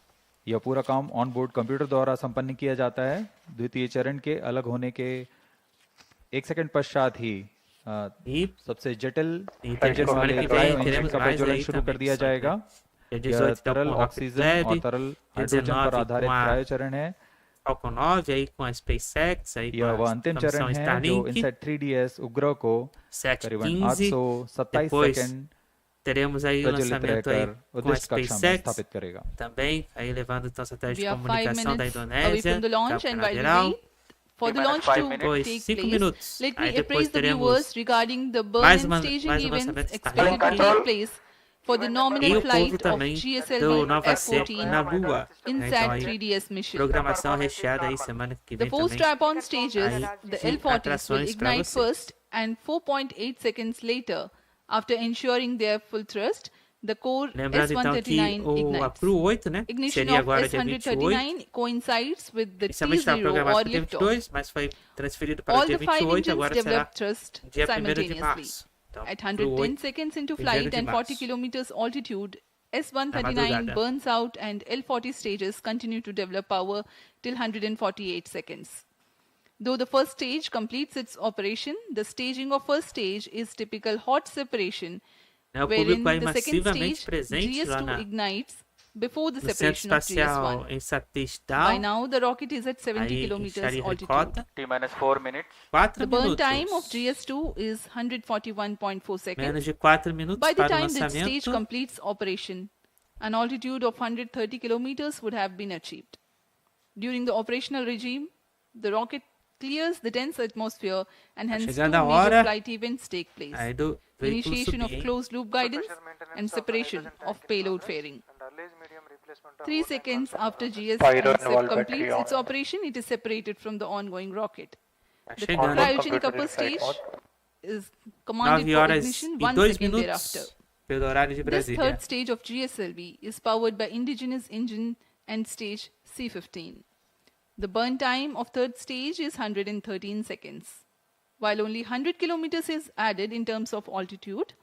यह पूरा काम ऑन बोर्ड कंप्यूटर द्वारा संपन्न किया जाता है। द्वितीय चरण के अलग होने के 1 सेकंड पश्चात ही E सबसे जटिल e इंजन semana वाले que cryo vem engine teremos का mais प्रज्वलन aí शुरू कर também. दिया जाएगा। Dia यह 18 então तरल com o Rocket ऑक्सीजन और Lab, तरल dia हाइड्रोजन पर 19 आधारित com a क्रायो चरण है। Falcon 9 aí com a SpaceX, aí यह com वह a अंतिम missão चरण है जो Starlink, INSAT-3DS उपग्रह को करीबन 715. 827 Depois second teremos aí o प्रज्वलित lançamento aí रहकर com a उद्दिष्ट कक्षा में SpaceX स्थापित करेगा। também, aí levando então satélite We de are 5 comunicação da minutes away Indonésia, from the launch, Cabo and while we Canaveral. wait for the T minus launch 5 to minutes. Depois take 5 place, minutos. let Aí me depois appraise the teremos viewers regarding the burn mais and staging mais um events lançamento expected to Starlink. take place for the E nominal o povo flight of também do GSLV Nova Ser na F14 Lua. Né? Então aí, INSAT-3DS mission. programação recheada aí semana que The vem 4 também. strap-on stages, Aí, the sim, L40s, will atrações pra ignite vocês. first, and 4.8 seconds later, after ensuring their full thrust, the core Lembrando então que S139 a ignites. Crew 8, né? Que Ignition seria of agora dia 28. S139 coincides with the Inicialmente estava T0 programado or para dia liftoff. 22, mas foi transferido para o All dia the 5 28, engines agora será develop thrust dia 1º de simultaneously. março. Então, At Crew 110 8, seconds into 1º flight de and 40 março. kilometers altitude, S139 madrugada. burns out and L40 stages continue to develop power till 148 seconds. Though the first stage completes its operation, the staging of first stage is typical hot separation, Né, o wherein público aí the second massivamente stage, presente lá GS2 ignites before the no Centro separation of Espacial GS1. em By Satélite. now, the rocket is at 70 Aí, em kilometers altitude. Charicota, T minus 4 minutes. 4 The burn minutos. time of GS2 is 141.4 seconds. Menos de 4 minutos By the para o time this stage lançamento. completes operation, an altitude of 130 kilometers would have been achieved. During the operational regime, the rocket clears the dense atmosphere and hence two chegando a major hora flight events take place. Aí do veículo Initiation of subir. closed loop guidance and separation of payload fairing. 3 seconds after Pyro GS involved completes battery its on. operation, it is separated from the ongoing rocket. Tá The chegando. cryogenic upper Computer stage flight is commanded 9 for horas ignition e 1 2 second thereafter. minutos pelo horário de This Brasília. third stage of GSLV is powered by indigenous engine and stage C15. The burn time of third stage is 113 seconds. While only 100 kilometers is added in terms of altitude,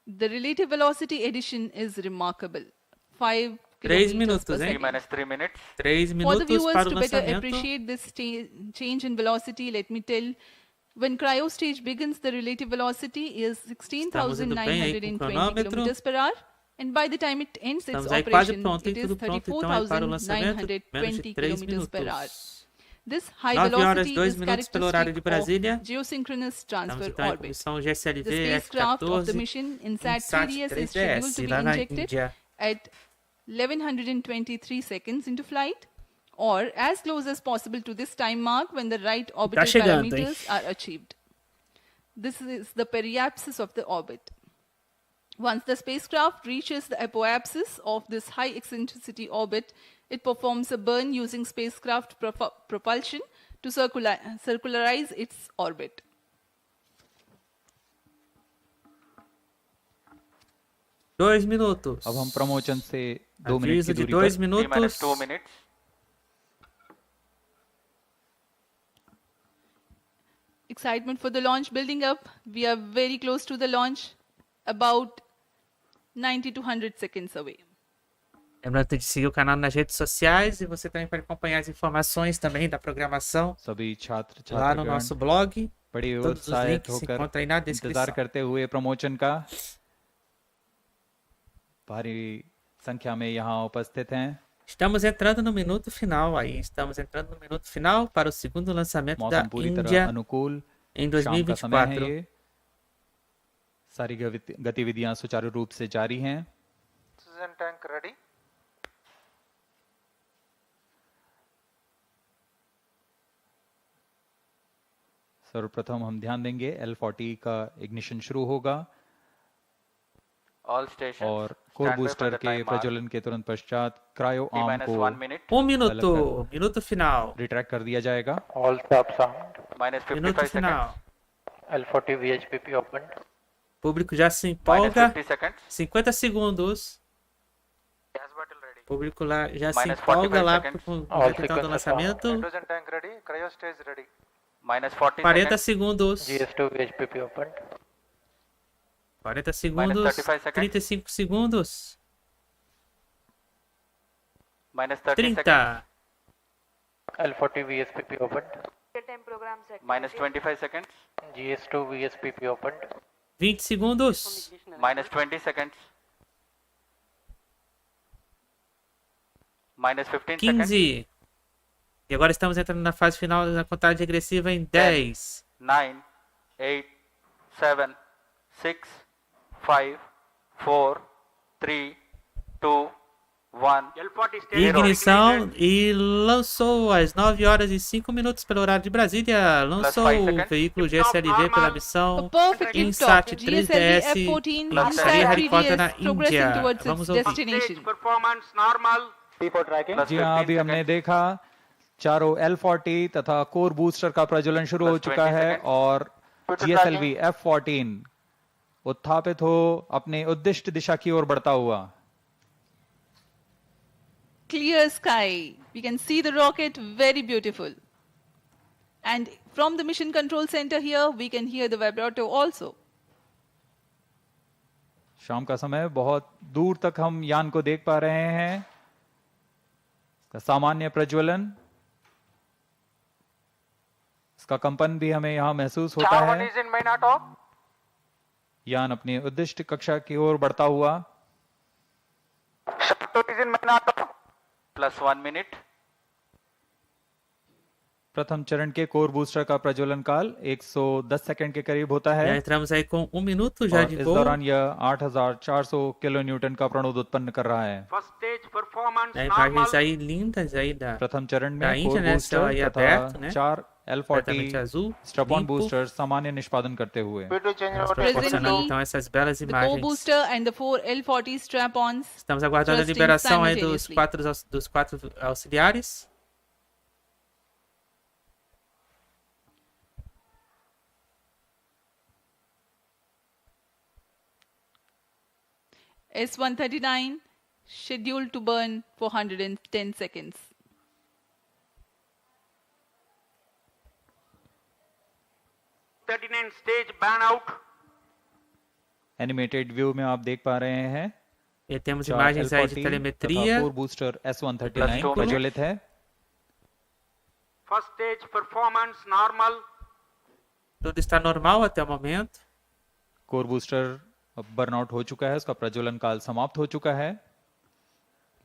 the relative velocity addition is remarkable. 5 3 kilometers minutos, per hein? T second. minus 3 minutes. 3 For the minutos viewers para o to better lançamento. appreciate this change in velocity, let me tell, when cryo stage begins, the relative velocity is Estamos indo bem aí com o 16,920 cronômetro. kilometers per hour. And by the time it ends its Estamos aí quase operation, pronto, it hein? is Tudo pronto então aí para o lançamento. Menos de 34,920 3 kilometers per hour. minutos. This high 9 horas, velocity 2 is minutos pelo horário de characteristic Brasília. of geosynchronous Estamos transfer então aí com a orbit. missão The spacecraft of the Gslv-F14 mission INSAT-3DS is scheduled INSAT-3DS to be lá na injected Índia. at 1123 seconds into flight, or as close as possible to this time mark when the right orbital chegando, hein? parameters are achieved. This is the periapsis of the orbit. Once the spacecraft reaches the apoapsis of this high eccentricity orbit, it performs a burn using spacecraft propulsion to circularize its orbit. Dois minutos. अब हम प्रमोचन से 2 minute Aviso की de दूरी 2 पर T minutos. minus 2 minutes. Excitement for the launch building up. We are very close to the launch, about 90 to 100 seconds away. Lembrando de seguir o canal nas redes sociais e você também pode acompanhar as informações também da programação सभी छात्र lá no छात्रागण nosso blog. बड़े Todos os उत्साहित links se होकर encontram aí na इंतजार descrição. करते हुए प्रमोचन का भारी संख्या में यहाँ उपस्थित हैं। Estamos entrando no minuto final aí. Estamos entrando no minuto final para o segundo lançamento da मौसम पूरी तरह Índia अनुकूल, em शाम का समय है 2024. ये। सारी गतिविधियां सुचारू रूप से जारी हैं। Oxygen tank ready. सर्वप्रथम हम ध्यान देंगे L40 का इग्निशन शुरू होगा All stations और core stand by for booster the के time mark. प्रज्वलन के तुरंत पश्चात क्रायो T आर्म minus को 1 minute. Minuto final. रिट्रैक्ट कर दिया जाएगा। All stop sound. Minus Minuto 55 seconds. final. L40 VHPP opened. Público já se Minus empolga. 50 seconds. 50 segundos. Gas bottle ready. Público lá já se Minus empolga 45 lá seconds. com o All então do sequences lançamento. Hydrogen tank ready. Cryo stage ready. Minus 40 40 seconds. segundos. GS2 VHPP opened. 40 segundos. 35 seconds. 35 segundos. Minus 30 seconds. 30. L40 VSPP opened. Real-time programs activity. Minus 25 seconds. GS2 VSPP opened. 20 segundos. Minus 20 seconds. Minus 15 seconds. 15. E agora estamos entrando na fase final da contagem regressiva em 10. 9, 8, 7, 6, 5, 4, 3, 2, 1. L40 stage Ignição e lançou às 9 horas e 5 minutos pelo horário de Brasília. Lançou Plus 5 o seconds. veículo GSLV pela A missão perfect liftoff. INSAT-3DS GSLV-F14 Plus helicóptero na INSAT-3DS progressing Índia. towards its Vamos ouvir. destination. stage performance normal. P4 tracking. Plus जी हाँ, 15 अभी हमने seconds. देखा चारों L40 तथा core booster का प्रज्वलन शुरू हो Plus चुका 20 है seconds. और GSLV F14 उत्थापित हो अपने उद्दिष्ट दिशा की ओर बढ़ता हुआ। Clear sky. We can see the rocket, very beautiful. And from the mission control center here, we can hear the vibrato also. शाम का समय बहुत दूर तक हम यान को देख पा रहे हैं। इसका सामान्य प्रज्वलन, इसका कंपन भी हमें यहाँ महसूस होता Char 1 है। is in main auto. यान अपनी उद्दिष्ट कक्षा की ओर बढ़ता हुआ। Char 2 is in main auto. Plus 1 minute. प्रथम चरण के कोर बूस्टर का प्रज्वलन काल 110 सेकंड के करीब होता Já है entramos aí com 1 minuto já और de इस voo. दौरान यह 8400 किलो न्यूटन का प्रणोद उत्पन्न कर रहा है। First stage performance Imagens normal. aí lindas aí da प्रथम चरण da में Índia, core né? Céu booster aí तथा aberto, né? 4 completamente L40 azul, स्ट्रपॉन limpo. बूस्टर सामान्य निष्पादन करते हुए। P2 change over to Proporcionando Presently, então essas belas The imagens. co-booster and the 4 L40 strap-ons. Estamos aguardando a thrusting liberação aí dos simultaneously. quatro auxiliares. S139 scheduled to burn for 110 seconds. S39 stage ban out. Animated view में आप देख पा रहे हैं E temos 4 imagens aí de L40 telemetria. तथा core booster S139 2 प्रज्वलित है। First stage performance normal. Tudo está normal até o momento. Core booster अब बर्नआउट हो चुका है, उसका प्रज्वलन काल समाप्त हो चुका है,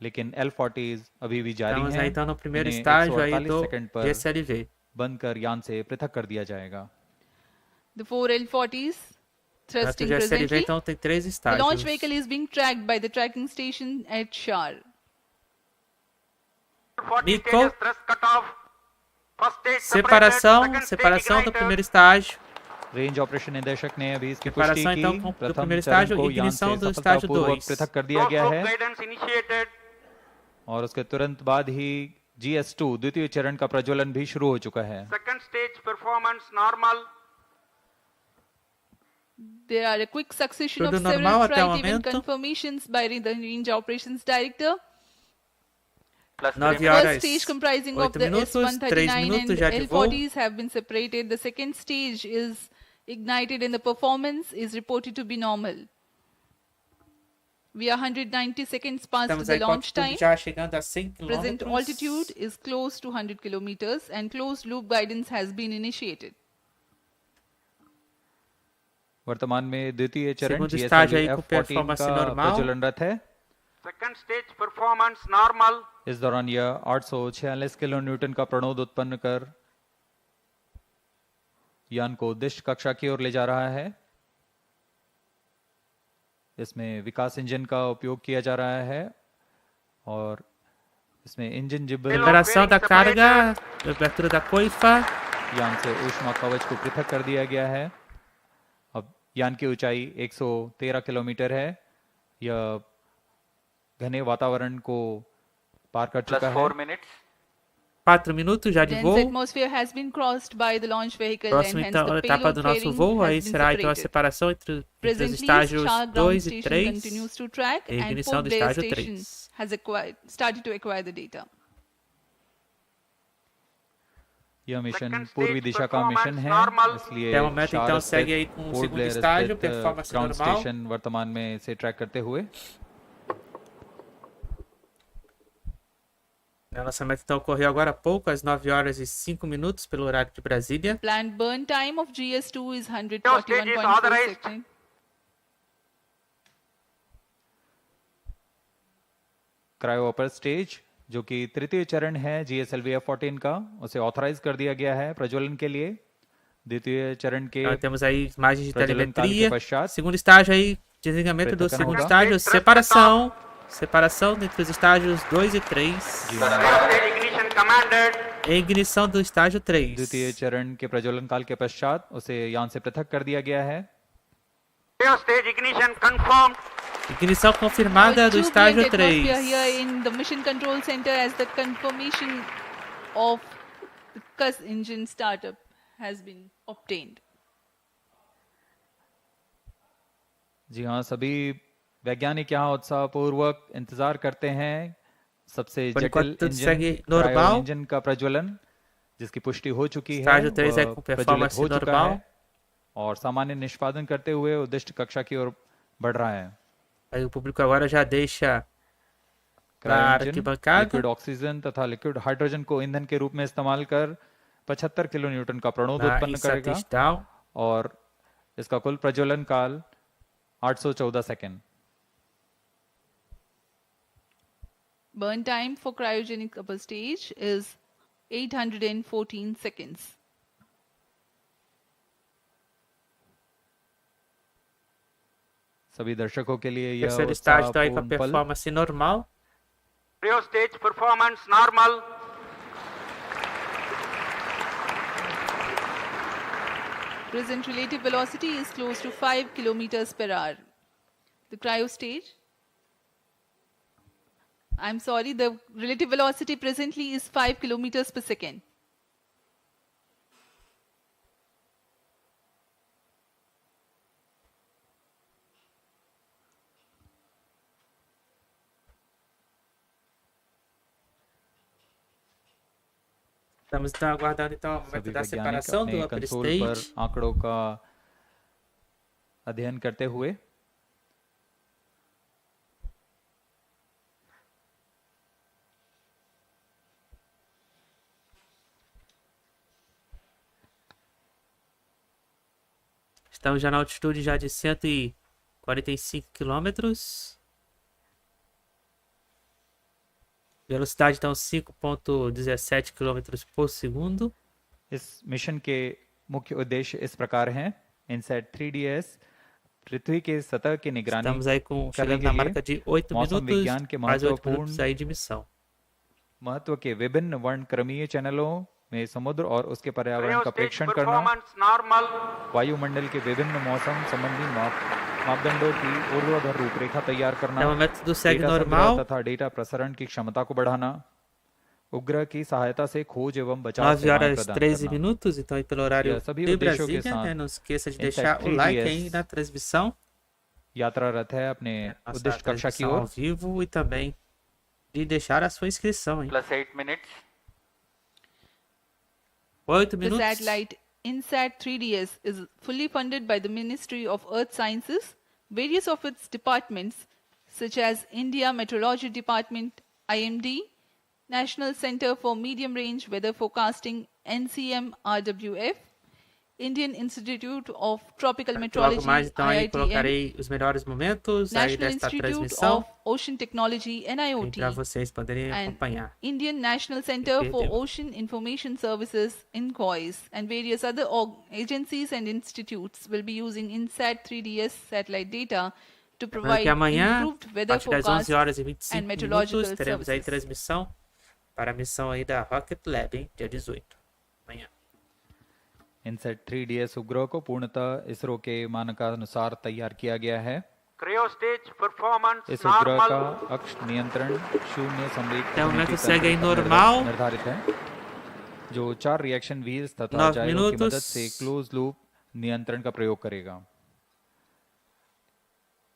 लेकिन L40 अभी भी जारी Estamos हैं। aí então no primeiro इन्हें estágio aí 148 do सेकंड पर GSLV. बंद कर यान से पृथक कर दिया जाएगा। The 4 L40s O thrusting GSLV presently. então tem 3 The launch estágios. vehicle is being tracked by the tracking station at Shar. 40 Nico. stages thrust cut off. First stage Separação, separated, second stage separação do ignited. primeiro estágio. Range operation निदेशक ने अभी इसकी पुष्टि Separação की। então do प्रथम primeiro चरण estágio, को यान से ignição do estágio सफलतापूर्वक 2. पृथक कर दिया गया Close है loop guidance initiated. और उसके तुरंत बाद ही GS2 द्वितीय चरण का प्रज्वलन भी शुरू हो चुका है। Second stage performance normal. There are a quick succession Tudo of normal several até o flight event momento. confirmations by the Range Operations Director. Plus 3 9 minutes. First horas, stage comprising of 8 the minutos, 3 S139 minutos and já de voo. L40s have been separated. The second stage is ignited and the performance is reported to be normal. We are 190 seconds past Estamos the aí com a launch altitude time. já chegando a 100 Present km. altitude is close to 100 kilometers and closed loop guidance has been initiated. वर्तमान में द्वितीय चरण Segundo GSLV estágio aí com F14 performance का normal. प्रज्वलनरत है। Second stage performance normal. इस दौरान यह 846 किलो न्यूटन का प्रणोद उत्पन्न कर यान को उद्दिष्ट कक्षा की ओर ले जा रहा है। इसमें विकास इंजन का उपयोग किया जा रहा है और इसमें इंजन जिब्बर Liberação da carga, abertura da coifa. यान से ऊष्मा कवच को पृथक कर दिया गया है। अब यान की ऊंचाई 113 किलोमीटर है। यह घने वातावरण को पार कर Plus चुका है। 4 minutes. 4 minutos já de Dense voo. atmosphere has been crossed by the launch vehicle Próxima and hence então, the etapa payload do nosso fairing voo, aí has been será então a separated. separação entre os Presently, estágios Shah ground 2 e station 3 continues to track e a and ignição Port do Blair estágio station 3. has started to acquire the data. यह mission Second पूर्वी stage दिशा का performance mission है, normal. इसलिए Até o momento então शारद segue aí स्थित com o port segundo Blair estágio, स्थित performance ground normal. Station वर्तमान में से ट्रैक करते हुए। O lançamento então ocorreu agora há pouco, às 9 horas e 5 minutos, pelo horário de Brasília. Planned burn time of GS2 is stage is 141.4 authorized. seconds. Cryo upper stage जो कि तृतीय चरण है GSLV-F14 का, उसे ऑथराइज कर दिया गया है प्रज्वलन के लिए। द्वितीय चरण के Então temos aí imagens de प्रज्वलन काल के telemetria. पश्चात Segundo estágio aí, desligamento do Preto segundo Canadá. estágio, separação. Separação entre os estágios 2 e 3. Stage ignition commanded. E ignição do estágio 3. द्वितीय चरण के प्रज्वलन काल के पश्चात उसे यान से पृथक कर दिया गया है। Stage ignition confirmed. Ignição confirmada do estágio Turbulent 3. atmosphere here in the mission control center as the confirmation of the CUS engine startup has been obtained. जी हाँ, सभी वैज्ञानिक यहाँ उत्साहपूर्वक इंतजार करते हैं सबसे Por जटिल enquanto tudo engine segue cryo normal. Engine का प्रज्वलन, जिसकी पुष्टि हो चुकी है, Estágio 3 é वह com प्रज्वलित performance हो चुका normal. है और सामान्य निष्पादन करते हुए उद्दिष्ट कक्षा की ओर बढ़ रहा है। Aí o público agora já deixa para a cryo engine arquibancada. Liquid oxygen तथा लिक्विड हाइड्रोजन को ईंधन के रूप में इस्तेमाल कर 75 किलो न्यूटन का प्रणोद Na उत्पन्न करेगा INSAT down. और इसका कुल प्रज्वलन काल 814 second. Burn time for cryogenic upper stage is 814 seconds. सभी दर्शकों के लिए यह Terceiro estágio tá aí com a उत्साहपूर्ण पल performance normal. Stage performance normal. Present relative velocity is close to 5 kilometers per hour. The cryo stage. I'm sorry, the relative velocity presently is 5 kilometers per second. Estamos então aguardando então o momento सभी da वैज्ञानिक separação do अपने upper console पर stage. आंकड़ों का अध्ययन करते हुए Estamos já na altitude já de 145 quilômetros. Velocidade então 5.17 km por segundo. इस मिशन के मुख्य उद्देश्य इस प्रकार हैं। INSAT-3DS पृथ्वी के सतह की निगरानी Estamos aí com, करने chegando के na लिए marca de 8 मौसम minutos, विज्ञान के mais 8 महत्वपूर्ण minutos aí de missão. महत्व के विभिन्न वर्णक्रमीय चैनलों में समुद्र और उसके पर्यावरण का Stage प्रेक्षण करना, performance normal. वायुमंडल के विभिन्न मौसम संबंधी मापदंडों की ऊर्ध्वाधर रूपरेखा तैयार करना, Até o momento do segue data संग्रह normal. तथा डेटा प्रसारण की क्षमता को बढ़ाना, उपग्रह की सहायता से खोज एवं बचाव 9 सेवाएं horas प्रदान 13 करना। minutos, então aí pelo horário यह सभी de उद्देश्यों के Brasília, साथ né? Não esqueça de INSAT deixar o like 3DS aí na transmissão, यात्रारत है अपने nossa उद्दिष्ट कक्षा की transmissão ओर। ao vivo e também de deixar a sua inscrição, hein? Plus 8 minutes. 8 The minutos. satellite INSAT-3DS is fully funded by the Ministry of Earth Sciences, various of its departments such as India Meteorology Department, IMD, National Center for Medium Range Weather Forecasting, NCM-RWF, Indian Institute of Tropical Logo Meteorology, mais, então aí IITM, colocarei os melhores momentos aí National desta Institute transmissão of Ocean Technology, NIOT, para vocês poderem and acompanhar. Indian National Center for Perdeu. Ocean Information Services, INCOIS, and various other agencies and institutes will be using INSAT-3DS satellite data to Lembrando provide que amanhã, improved a weather partir das forecasts 11 horas e 25 and meteorological minutos, teremos aí services. transmissão para a missão aí da Rocket Lab, hein? Dia 18, amanhã. INSAT-3DS उपग्रह को पूर्णतः इसरो के मानकानुसार तैयार किया गया है। Cryo stage performance इस उपग्रह normal. का अक्ष नियंत्रण शून्य संवेग Até o momento तकनीकी segue तंत्र em पर normal. निर्धारित है, जो 4 रिएक्शन व्हील्स तथा 9 जायरो की minutos. मदद से क्लोज लूप नियंत्रण का प्रयोग करेगा।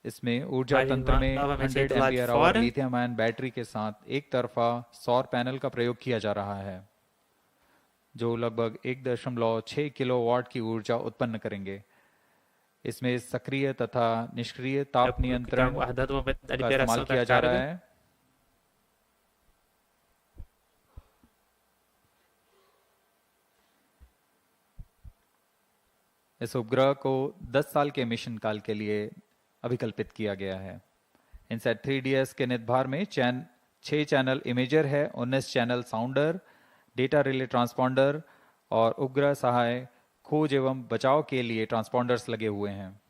इसमें ऊर्जा Vai तंत्र में novamente 100 do lado de ampere hour fora. Lithium ion battery के साथ एक तरफा सौर पैनल का प्रयोग किया जा रहा है, जो लगभग 1.6 किलोवाट की ऊर्जा उत्पन्न करेंगे। इसमें सक्रिय तथा निष्क्रिय ताप नियंत्रण aguardando o momento da का liberação इस्तेमाल da किया जा रहा carga. है। इस उपग्रह को 10 साल के मिशन काल के लिए अभिकल्पित किया गया है। INSAT-3DS के नितभार में 6 चैनल इमेजर है, 19 चैनल साउंडर, डेटा रिले ट्रांसपॉन्डर और उपग्रह सहाय खोज एवं बचाव के लिए ट्रांसपॉन्डर्स लगे हुए हैं।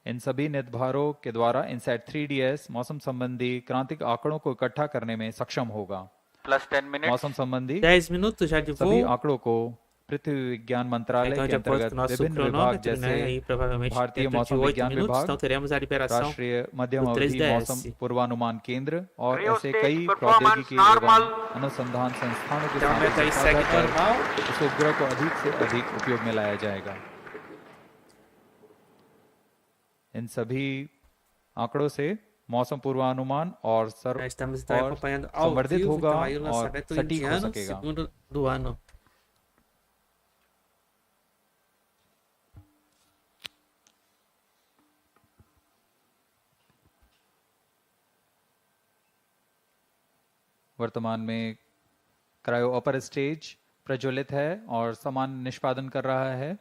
इन सभी नितभारों के द्वारा INSAT-3DS मौसम संबंधी क्रांतिक आंकड़ों को इकट्ठा करने में सक्षम होगा। Plus 10 minutes. मौसम संबंधी 10 minutos já de सभी voo. आंकड़ों को पृथ्वी विज्ञान मंत्रालय Então, के de acordo अंतर्गत com o nosso विभिन्न विभाग cronômetro, né, जैसे aí provavelmente भारतीय dentro de मौसम 8 विज्ञान minutos, विभाग, então teremos a liberação राष्ट्रीय मध्यम do अवधि 3DS. मौसम पूर्वानुमान केंद्र और Cryo ऐसे stage कई performance प्रौद्योगिकी normal. एवं अनुसंधान संस्थानों के Até o साथ momento aí segue साझा कर normal. इस उपग्रह को अधिक से अधिक उपयोग में लाया जाएगा। इन सभी आंकड़ों से मौसम पूर्वानुमान और Já estamos então और acompanhando ao संवर्धित vivo होगा então, aí o और lançamento सटीक हो indiano, सकेगा। segundo do ano. वर्तमान में क्रायो अपर स्टेज प्रज्वलित है और समान निष्पादन कर रहा है।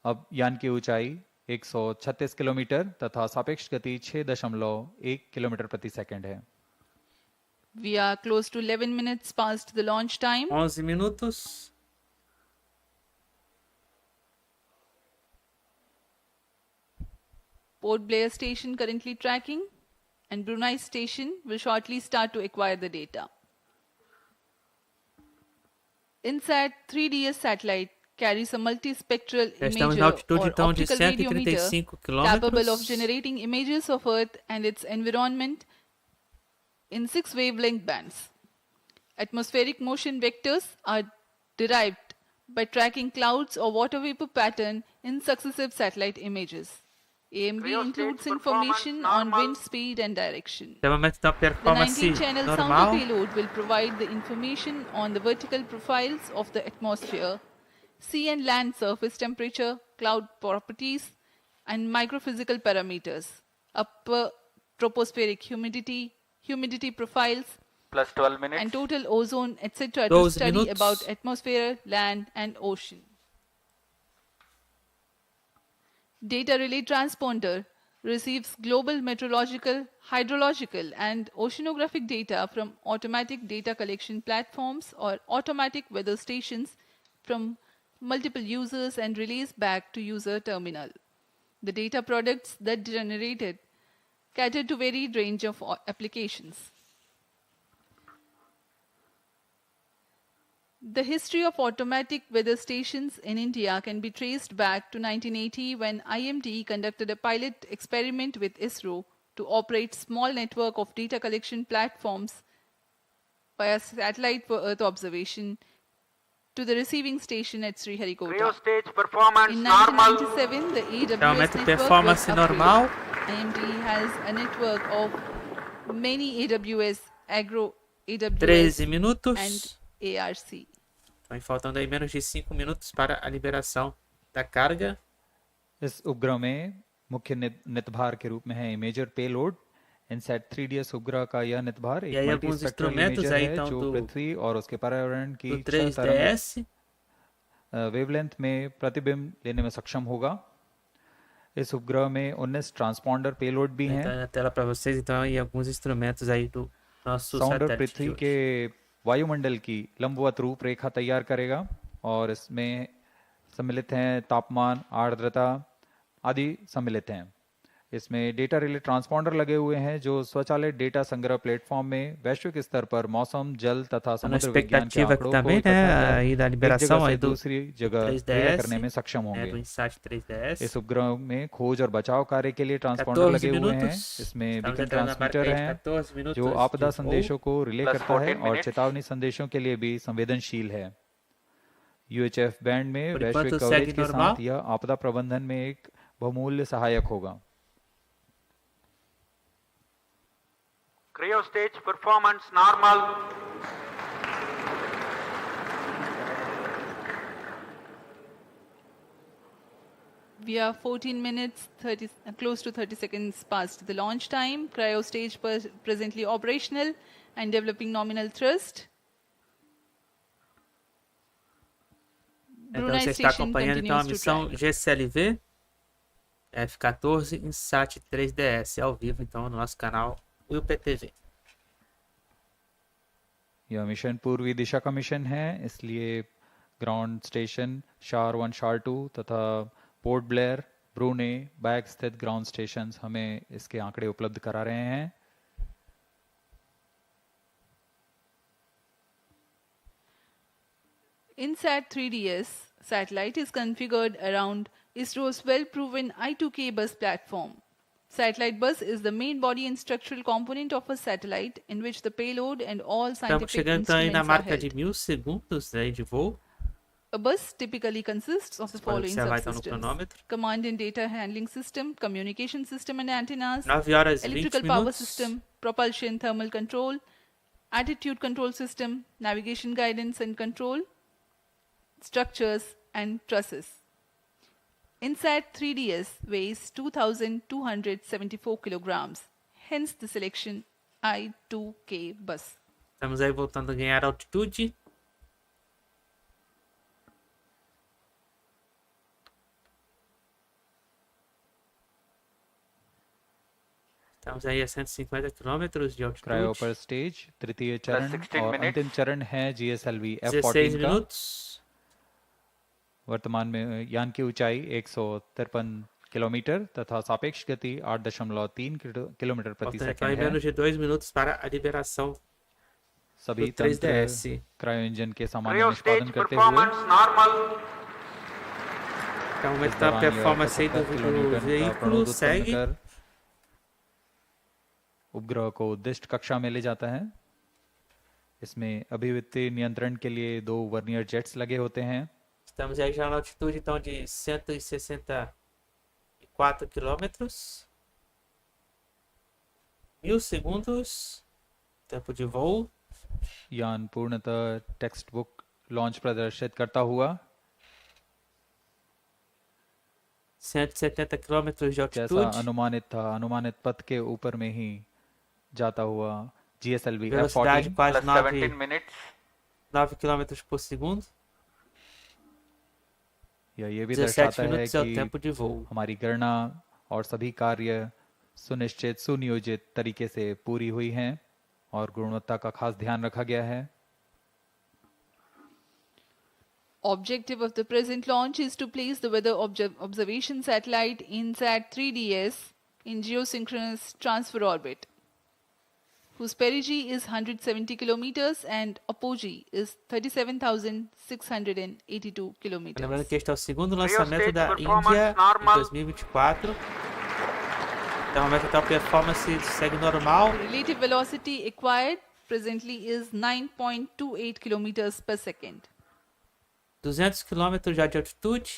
अब यान की ऊंचाई 136 किलोमीटर तथा सापेक्ष गति 6.1 किलोमीटर प्रति सेकंड है। We are close to 11 minutes past the launch time. 11 minutos. Port Blair station currently tracking, and Brunei station will shortly start to acquire the data. INSAT-3DS satellite carries a multispectral Já estamos imager na altitude or então de optical radiometer 135 capable of quilômetros. generating images of Earth and its environment in 6 wavelength bands. Atmospheric motion vectors are derived by tracking clouds or water vapor pattern in successive satellite images. AMD Cryo includes stage information performance on normal. wind speed and direction. Até o momento então The performance 19-channel sounder normal. payload will provide the information on the vertical profiles of the atmosphere, sea and land surface temperature, cloud properties, and microphysical parameters, upper tropospheric humidity profiles, Plus 12 minutes. and total ozone, etc. to 12 study minutos. about atmosphere, land, and ocean. Data relay transponder receives global meteorological, hydrological, and oceanographic data from automatic data collection platforms or automatic weather stations from multiple users and relays back to user terminal. The data products that generated cater to varied range of applications. The history of automatic weather stations in India can be traced back to 1980 when IMD conducted a pilot experiment with ISRO to operate small network of data collection platforms via satellite for Earth observation to the receiving station at Sriharikota. Cryo stage performance In normal. 1997, the AWS Realmente network performance was normal. upgraded. IMD has a network of many AWS, Agro, AWS, 13 minutos. and ARC. Então, faltando aí menos de 5 minutos para a liberação da carga. इस उपग्रह में मुख्य नितभार के रूप में है imager payload. INSAT-3DS उपग्रह का यह नितभार E एक aí alguns multispectral instrumentos imager aí है então जो do पृथ्वी और उसके पर्यावरण की 6 3DS. वेवलेंथ में प्रतिबिंब लेने में सक्षम होगा। इस उपग्रह में 19 ट्रांसपॉन्डर पेलोड भी हैं। Tá na tela para vocês então aí alguns instrumentos aí do nosso साउंडर satélite पृथ्वी de hoje. के वायुमंडल की लंबवत रूपरेखा तैयार करेगा और इसमें सम्मिलित हैं तापमान, आर्द्रता आदि सम्मिलित हैं। इसमें डेटा रिले ट्रांसपॉन्डर लगे हुए हैं जो स्वचालित डेटा संग्रह प्लेटफॉर्म में वैश्विक स्तर पर मौसम, जल तथा समुद्र विज्ञान के expectativa आंकड़ों que को também, इकट्ठा né, कर aí da एक liberação जगह aí से do दूसरी जगह रिले 3DS, करने में सक्षम né, होंगे। do INSAT-3DS. इस उपग्रह में खोज और बचाव कार्य के लिए ट्रांसपॉन्डर 14 लगे हुए हैं। minutos. इसमें Estamos beacon entrando na marca transmitter aí de है 14 minutos जो आपदा de voo. संदेशों को रिले Plus करता है 14 और minutes. चेतावनी संदेशों के लिए भी संवेदनशील है। UHF बैंड में Por वैश्विक enquanto कवरेज segue के normal. साथ यह आपदा प्रबंधन में एक बहुमूल्य सहायक होगा। Cryo stage performance normal. We are 14 minutes, close to 30 seconds past the launch time. Cryo stage presently operational and developing nominal thrust. Então Brunei você está station acompanhando então a continues to missão track. Gslv-F14 INSAT-3DS ao vivo então no nosso canal UPTV. यह मिशन पूर्वी दिशा का मिशन है, इसलिए ground station शार 1, शार 2 तथा port Blair, ब्रूने, बैग स्थित ग्राउंड स्टेशंस हमें इसके आंकड़े उपलब्ध करा रहे हैं। INSAT-3DS satellite is configured around ISRO's well-proven I2K bus platform. Satellite bus is the main body and structural component of a satellite in which the payload and all Estamos scientific chegando então aí na instruments are marca de held. 1000 segundos aí de voo. A bus typically consists of the Você pode following observar então no subsystems: cronômetro. command and data handling system, communication system and antennas, 9 horas e 20 electrical power minutos. system, propulsion thermal control, attitude control system, navigation guidance and control, structures and trusses. INSAT-3DS weighs 2,274 kilograms, hence the selection I2K bus. Estamos aí voltando a ganhar altitude. Estamos aí a 150 quilômetros de cryo altitude. पर स्टेज तृतीय चरण 16 और minutes. अंतिम चरण है GSLV 16 F14 का। minutos. वर्तमान में यान की ऊंचाई 153 किलोमीटर तथा सापेक्ष गति 8.3 किलोमीटर प्रति Faltam então aí सेकंड है। menos de 2 minutos para a liberação सभी do तंत्र 3DS. क्रायो इंजन के सामान्य Cryo निष्पादन stage करते हुए performance normal. Então, como é इस que está a दौरान यह performance aí 75 do किलोन्यूटन का veículo? प्रणोद उत्पन्न Segue. कर उपग्रह को उद्दिष्ट कक्षा में ले जाता है। इसमें अभिवृत्ति नियंत्रण के लिए 2 वर्नियर जेट्स लगे होते हैं। Estamos aí já na altitude então de 164 quilômetros. 1000 segundos. Tempo de voo. यान पूर्णतः टेक्स्ट बुक लॉन्च प्रदर्शित करता हुआ 170 quilômetros de जैसा altitude. अनुमानित था, अनुमानित पथ के ऊपर में ही जाता हुआ GSLV Velocidade F14 quase Plus 17 minutes. 9 km por segundo. ये भी 17 दर्शाता है minutos é o कि tempo de voo. हमारी गणना और सभी कार्य सुनिश्चित सुनियोजित तरीके से पूरी हुई हैं और गुणवत्ता का खास ध्यान रखा गया है। Objective of the present launch is to place the weather observation satellite INSAT-3DS in geosynchronous transfer orbit, whose perigee is 170 kilometers and apogee is 37,682 kilometers. Lembrando que este é o segundo lançamento stage da performance Índia em normal. 2024. Até o momento então a performance segue normal. The relative velocity acquired presently is 9.28 kilometers per second. 200 km já de altitude.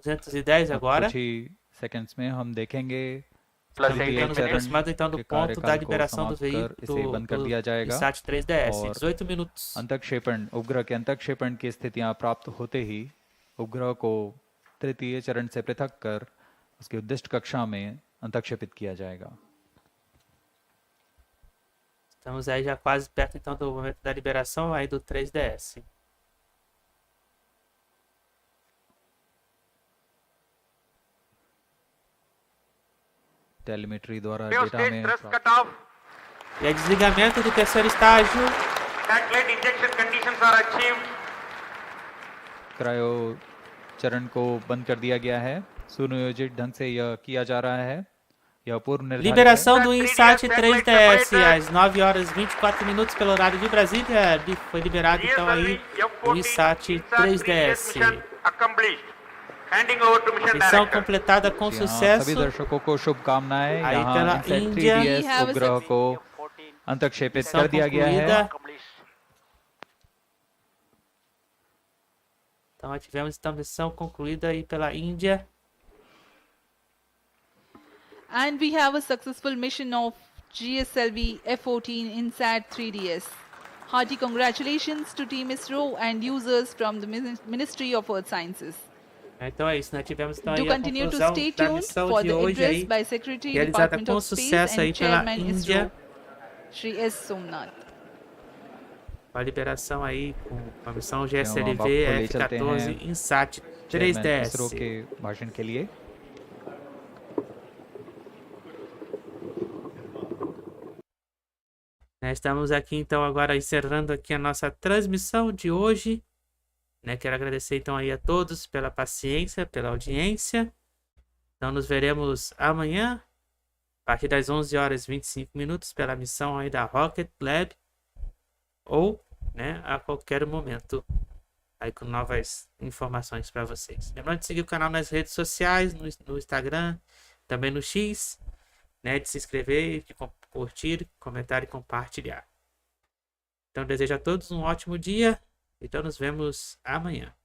210 agora. कुछ ही सेकंड्स में हम देखेंगे Plus तृतीय 18 Estamos चरण minutes. aproximando então do के ponto da कार्यकाल को liberação do समाप्त कर इसे बंद कर veículo दिया do जाएगा INSAT-3DS em और 18 minutos. अंतःक्षेपण उपग्रह के अंतःक्षेपण की स्थितियां प्राप्त होते ही उपग्रह को तृतीय चरण से पृथक कर उसकी उद्दिष्ट कक्षा में अंतःक्षेपित किया जाएगा। Estamos aí já quase perto então do momento da liberação aí do 3DS. Telemetry द्वारा Cryo डेटा stage में thrust प्राप्त cutoff. E aí desligamento do terceiro estágio. Calculate injection conditions are achieved. Cryo चरण को बंद कर दिया गया है। सुनियोजित ढंग से यह किया जा रहा है। यह पूर्व निर्धारित है। Liberação do INSAT-3DS às 9 horas e 24 minutos pelo horário de Brasília. Foi liberado então aí o INSAT-3DS. Missão completada com sucesso. सभी दर्शकों को शुभकामनाएं। Aí यहाँ pela INSAT Índia. 3DS उपग्रह को अंतक्षेपित कर दिया गया है। Então tivemos então missão concluída aí pela Índia. And we have a successful mission of GSLV-F14 INSAT-3DS. Hearty congratulations to Team ISRO and users from the Ministry of Earth Sciences. Então é isso, nós tivemos então Do aí a continue to conclusão stay da tuned missão for de the hoje address aí, by Secretary realizada Department com of Space sucesso aí and pela Chairman Índia. ISRO, Shri S. Somnath. A liberação aí com a missão अब आपको ले चलते Gslv-F14 हैं INSAT-3DS. ISRO के भाषण के लिए। Estamos aqui então agora encerrando aqui a nossa transmissão de hoje. Quero agradecer então aí a todos pela paciência, pela audiência. Então nos veremos amanhã, a partir das 11 horas e 25 minutos, pela missão aí da Rocket Lab. Ou, a qualquer momento, aí com novas informações para vocês. Lembrando de seguir o canal nas redes sociais, no Instagram, também no X, de se inscrever, de curtir, comentar e compartilhar. Então desejo a todos um ótimo dia. Então nos vemos amanhã.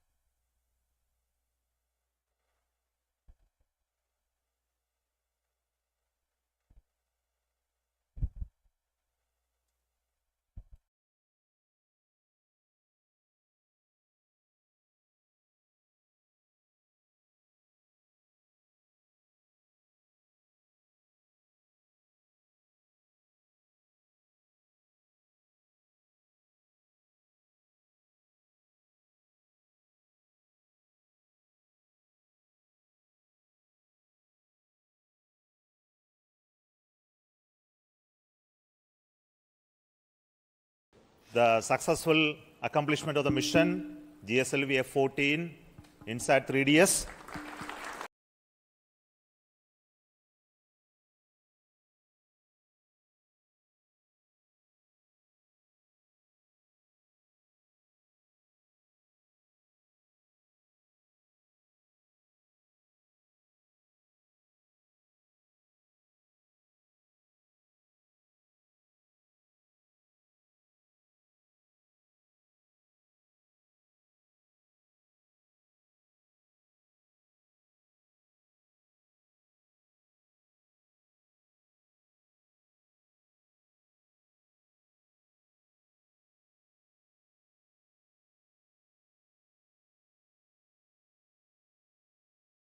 The successful accomplishment of the mission GSLV-F14 INSAT-3DS